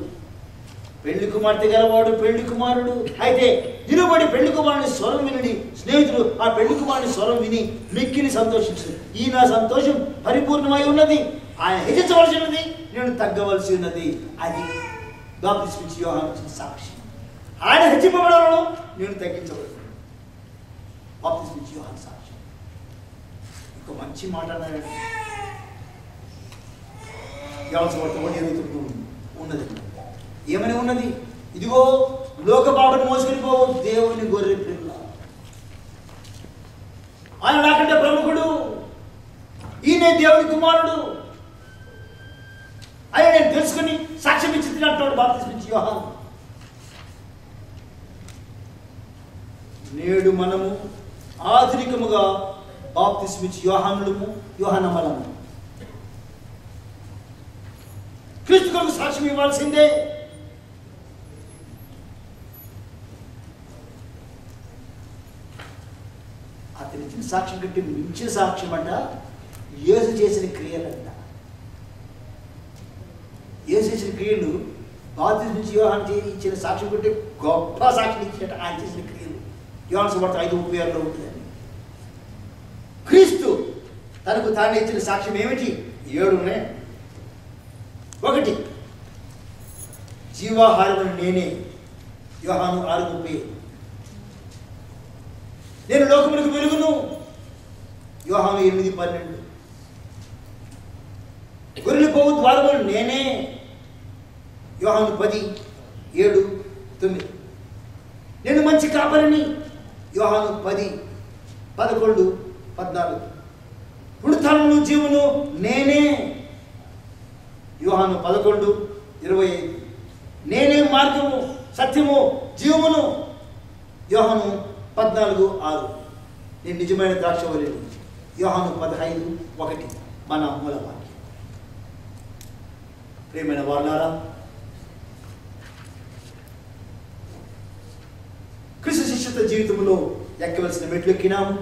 పెళ్లి కుమార్తె గలవాడు పెళ్లి కుమారుడు అయితే నిలబడి పెళ్లి కుమారుని స్వరం విని స్నేహితులు ఆ పెళ్లి కుమారుని స్వరం విని మిక్కిని సంతోషించు. ఈ నా సంతోషం పరిపూర్ణమై ఉన్నది. ఆయన హెచ్చించవలసి ఉన్నది, నేను తగ్గవలసి ఉన్నది. అది బాప్తిస్మిచ్చి యోహాను ఇచ్చిన సాక్షి. ఆయన హెచ్చింపబడను, నేను తగ్గించబడను. బాప్తిస్మిచ్చి యోహాను సాక్షి. ఒక మంచి మాట అన్నాడు. ఉన్నది ఏమని ఉన్నది? ఇదిగో లోక పాపను మోసుకొని పోవు దేవుని గొర్రె పిల్ల. ఆయన నాకంటే ప్రముఖుడు, ఈయనే దేవుని కుమారుడు. ఆయన నేను తెలుసుకుని సాక్ష్యం ఇచ్చినట్టు బాప్తిస్మిచ్చి యోహాను. నేడు మనము ఆధునికముగా బాప్తిస్మిచ్చి యోహానమలము. క్రీస్తు కొరకు సాక్ష్యం ఇవ్వాల్సిందే. అతని ఇచ్చిన సాక్ష్యం కంటే మించిన సాక్ష్యం అంట యేసు చేసిన క్రియలంట. యేసు చేసిన క్రియలు బాప్తిస్మిచ్చి యోహాను ఇచ్చిన సాక్ష్యం కంటే గొప్ప సాక్ష్యం ఇచ్చినట్టు ఆయన చేసిన క్రియలు. యోహాను సువార్త 5:36 ఉంటుందని. క్రీస్తు తనకు తాను ఇచ్చిన సాక్ష్యం ఏమిటి? 7 ఉన్నాయి. 1 జీవాహారమును నేనే. యోహాను 6:30. నేను లోకములకు వెలుగును. యోహాను 8:12. గొర్రెలు పోవు ద్వారములు నేనే. యోహాను 10:7-9. నేను మంచి కాపరిని. యోహాను 10:11-14. పునరుత్థానమును జీవమును నేనే. యోహాను 11:25. నేనే మార్గము సత్యము జీవమును. యోహాను 14:6. నేను నిజమైన ద్రాక్షవల్లిని. యోహాను 15:1 మన మూల వాక్యం. ప్రియమైన వారులారా, క్రీస్తు శిష్యత్వ జీవితంలో ఎక్కవలసిన మెట్లు ఎక్కినాము.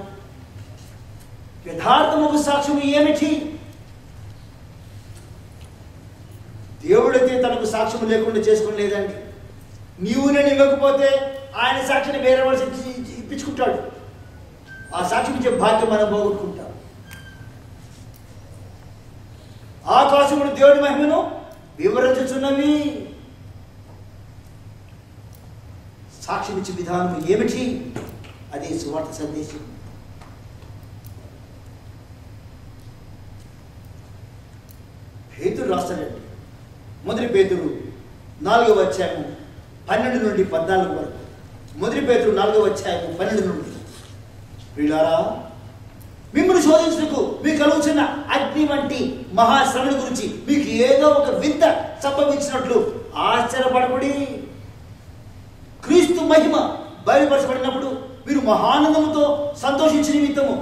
యథార్థముకు సాక్ష్యం ఏమిటి? దేవుడైతే తనకు సాక్ష్యం లేకుండా చేసుకోలేదండి. నీవు నేను ఇవ్వకపోతే ఆయన సాక్షిని వేరే వాళ్ళు ఇప్పించుకుంటాడు. ఆ సాక్ష్యం ఇచ్చే భాగ్యం మనం పోగొట్టుకుంటాం. ఆకాశముడు దేవుడి మహిమను వివరించుచున్నవి. సాక్ష్యం ఇచ్చే విధానం ఏమిటి? అదే సువార్త సందేశం. పేతురు రాస్తాడండి. 1 పేతురు 4వ అధ్యాయము 12 నుండి 14 వరకు. 1 పేతురు 4వ అధ్యాయము 12 నుండి. ప్రియులారా, మిమ్మల్ని శోధించుటకు మీకు కలుగుతున్న అగ్ని వంటి మహాశ్రమల గురించి మీకు ఏదో ఒక వింత సంభవించినట్లు ఆశ్చర్యపడకుడి. క్రీస్తు మహిమ బయలుపరచబడినప్పుడు మీరు మహానందముతో సంతోషించిన నిమిత్తము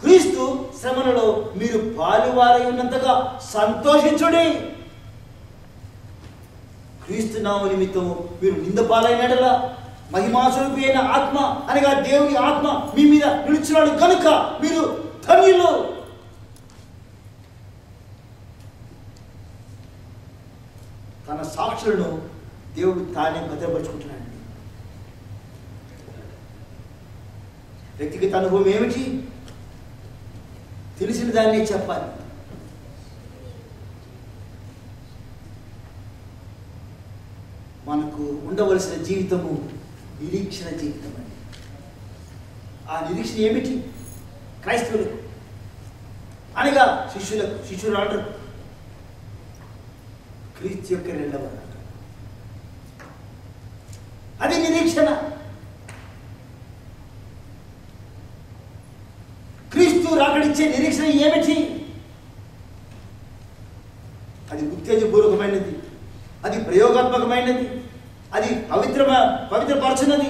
క్రీస్తు శ్రమలలో మీరు పాలువారై ఉన్నంతగా సంతోషించుడి. క్రీస్తు నామ నిమిత్తము మీరు నింద పాలైనడలా మహిమాస్వరూపి అయిన ఆత్మ అనగా దేవుని ఆత్మ మీ మీద నిలుచున్నాడు కనుక మీరు ధన్యులు. తన సాక్షులను దేవుడు తానే భద్రపరుచుకుంటున్నాడు. వ్యక్తిగత అనుభవం ఏమిటి? తెలిసిన దాన్ని చెప్పాలి. మనకు ఉండవలసిన జీవితము నిరీక్షణ జీవితం అండి. ఆ నిరీక్షణ ఏమిటి? క్రైస్తవులకు అనగా శిష్యులు అంటారు క్రీస్తు యొక్క రెండవ రాకడ. అది నిరీక్షణ. క్రీస్తు రాకడిచ్చే నిరీక్షణ ఏమిటి? అది ఉత్తేజపూర్వకమైనది, అది ప్రయోగాత్మకమైనది, అది పవిత్రపరచున్నది,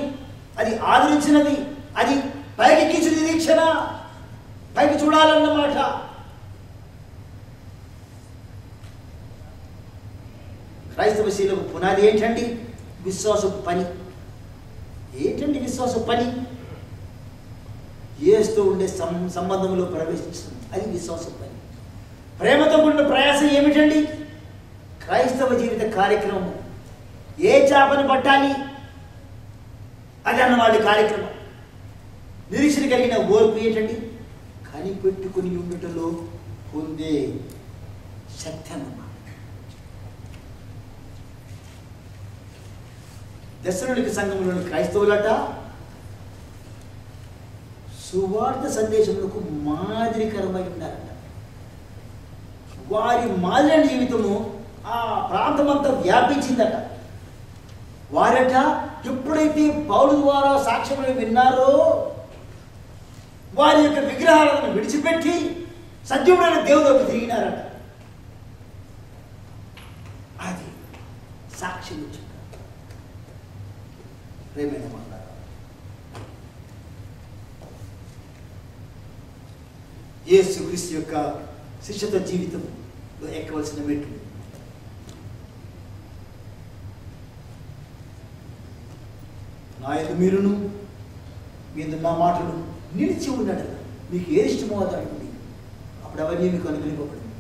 అది ఆదరించినది, అది పైకెక్కించిన నిరీక్షణ. పైకి చూడాలన్నమాట. క్రైస్తవ శీలకు పునాది ఏంటండి? విశ్వాస పని. ఏంటండి విశ్వాస పని? యేసుతో ఉండే సంబంధంలో ప్రవేశించడం, అది విశ్వాసం పని. ప్రేమతో కూడిన ప్రయాసం ఏమిటండి? క్రైస్తవ జీవిత కార్యక్రమం. ఏ చేపను పట్టాలి అది అన్నవాడి కార్యక్రమం. నిరీక్షణ కలిగిన ఓర్పు ఏంటండి? కనిపెట్టుకుని ఉండటంలో పొందే శక్తి అన్నమాట. దశలోనిక సంఘంలోని క్రైస్తవులట సువార్త సందేశములకు మాదిరికరమై ఉండాలట. వారి మాదిరి జీవితము ఆ ప్రాంతమంతా వ్యాపించిందట. వారట ఎప్పుడైతే పౌలు ద్వారా సాక్ష్యములు విన్నారో వారి యొక్క విగ్రహాలను విడిచిపెట్టి సత్యముడైన దేవుడికి తిరిగినారట. అది సాక్ష్యం ఇచ్చింది. ప్రేమైన మాట, యేసుక్రీస్తు యొక్క శిష్యత్వ జీవితంలో ఎక్కవలసిన మెట్టు. నా యందు మీరును, మీ యందు నా మాటలు నిలిచి ఉన్నాడు. మీకు ఏ ఇష్టమో అది అడగండి, అప్పుడు అవన్నీ మీకు అనుగ్రహింపబడింది.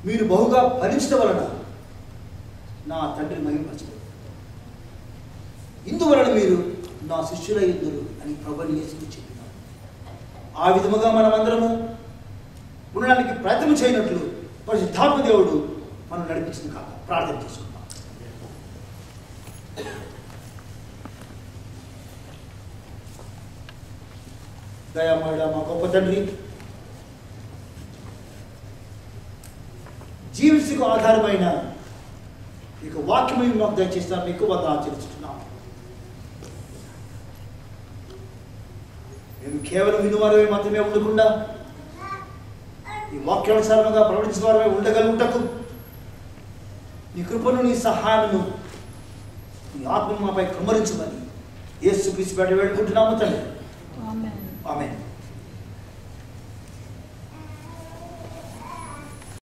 మీరు బహుగా ఫలించడం వలన నా తండ్రిని మహిమపరచబడు. ఇందువలన మీరు నా శిష్యులై ఉందురు అని ప్రభువుని యేసు చెప్పినారు. ఆ విధముగా మనమందరము ఉండడానికి ప్రయత్నం చేయనట్లు పరిశుద్ధాత్మ దేవుడు మనం నడిపించిన కాక ప్రార్థన చేసుకుంటాం. దయామయుడా మా గొప్ప తండ్రి, జీవితకు ఆధారమైన ఇక వాక్యము మాకు దయచేస్తాను. మీకు వందనాలు చెల్లిస్తున్నాం. మేము కేవలం వినువారమే మాత్రమే ఉండకుండా ఈ వాక్యానుసారంగా ప్రవర్తించిన వారమే ఉండగలుగుటకు నీ కృపను, నీ సహాయమును, నీ ఆత్మను మాపై కుమ్మరించమని యేసుక్రీస్తు పేరిట వేడుకుంటున్నాము తండ్రి. ఆమేన్.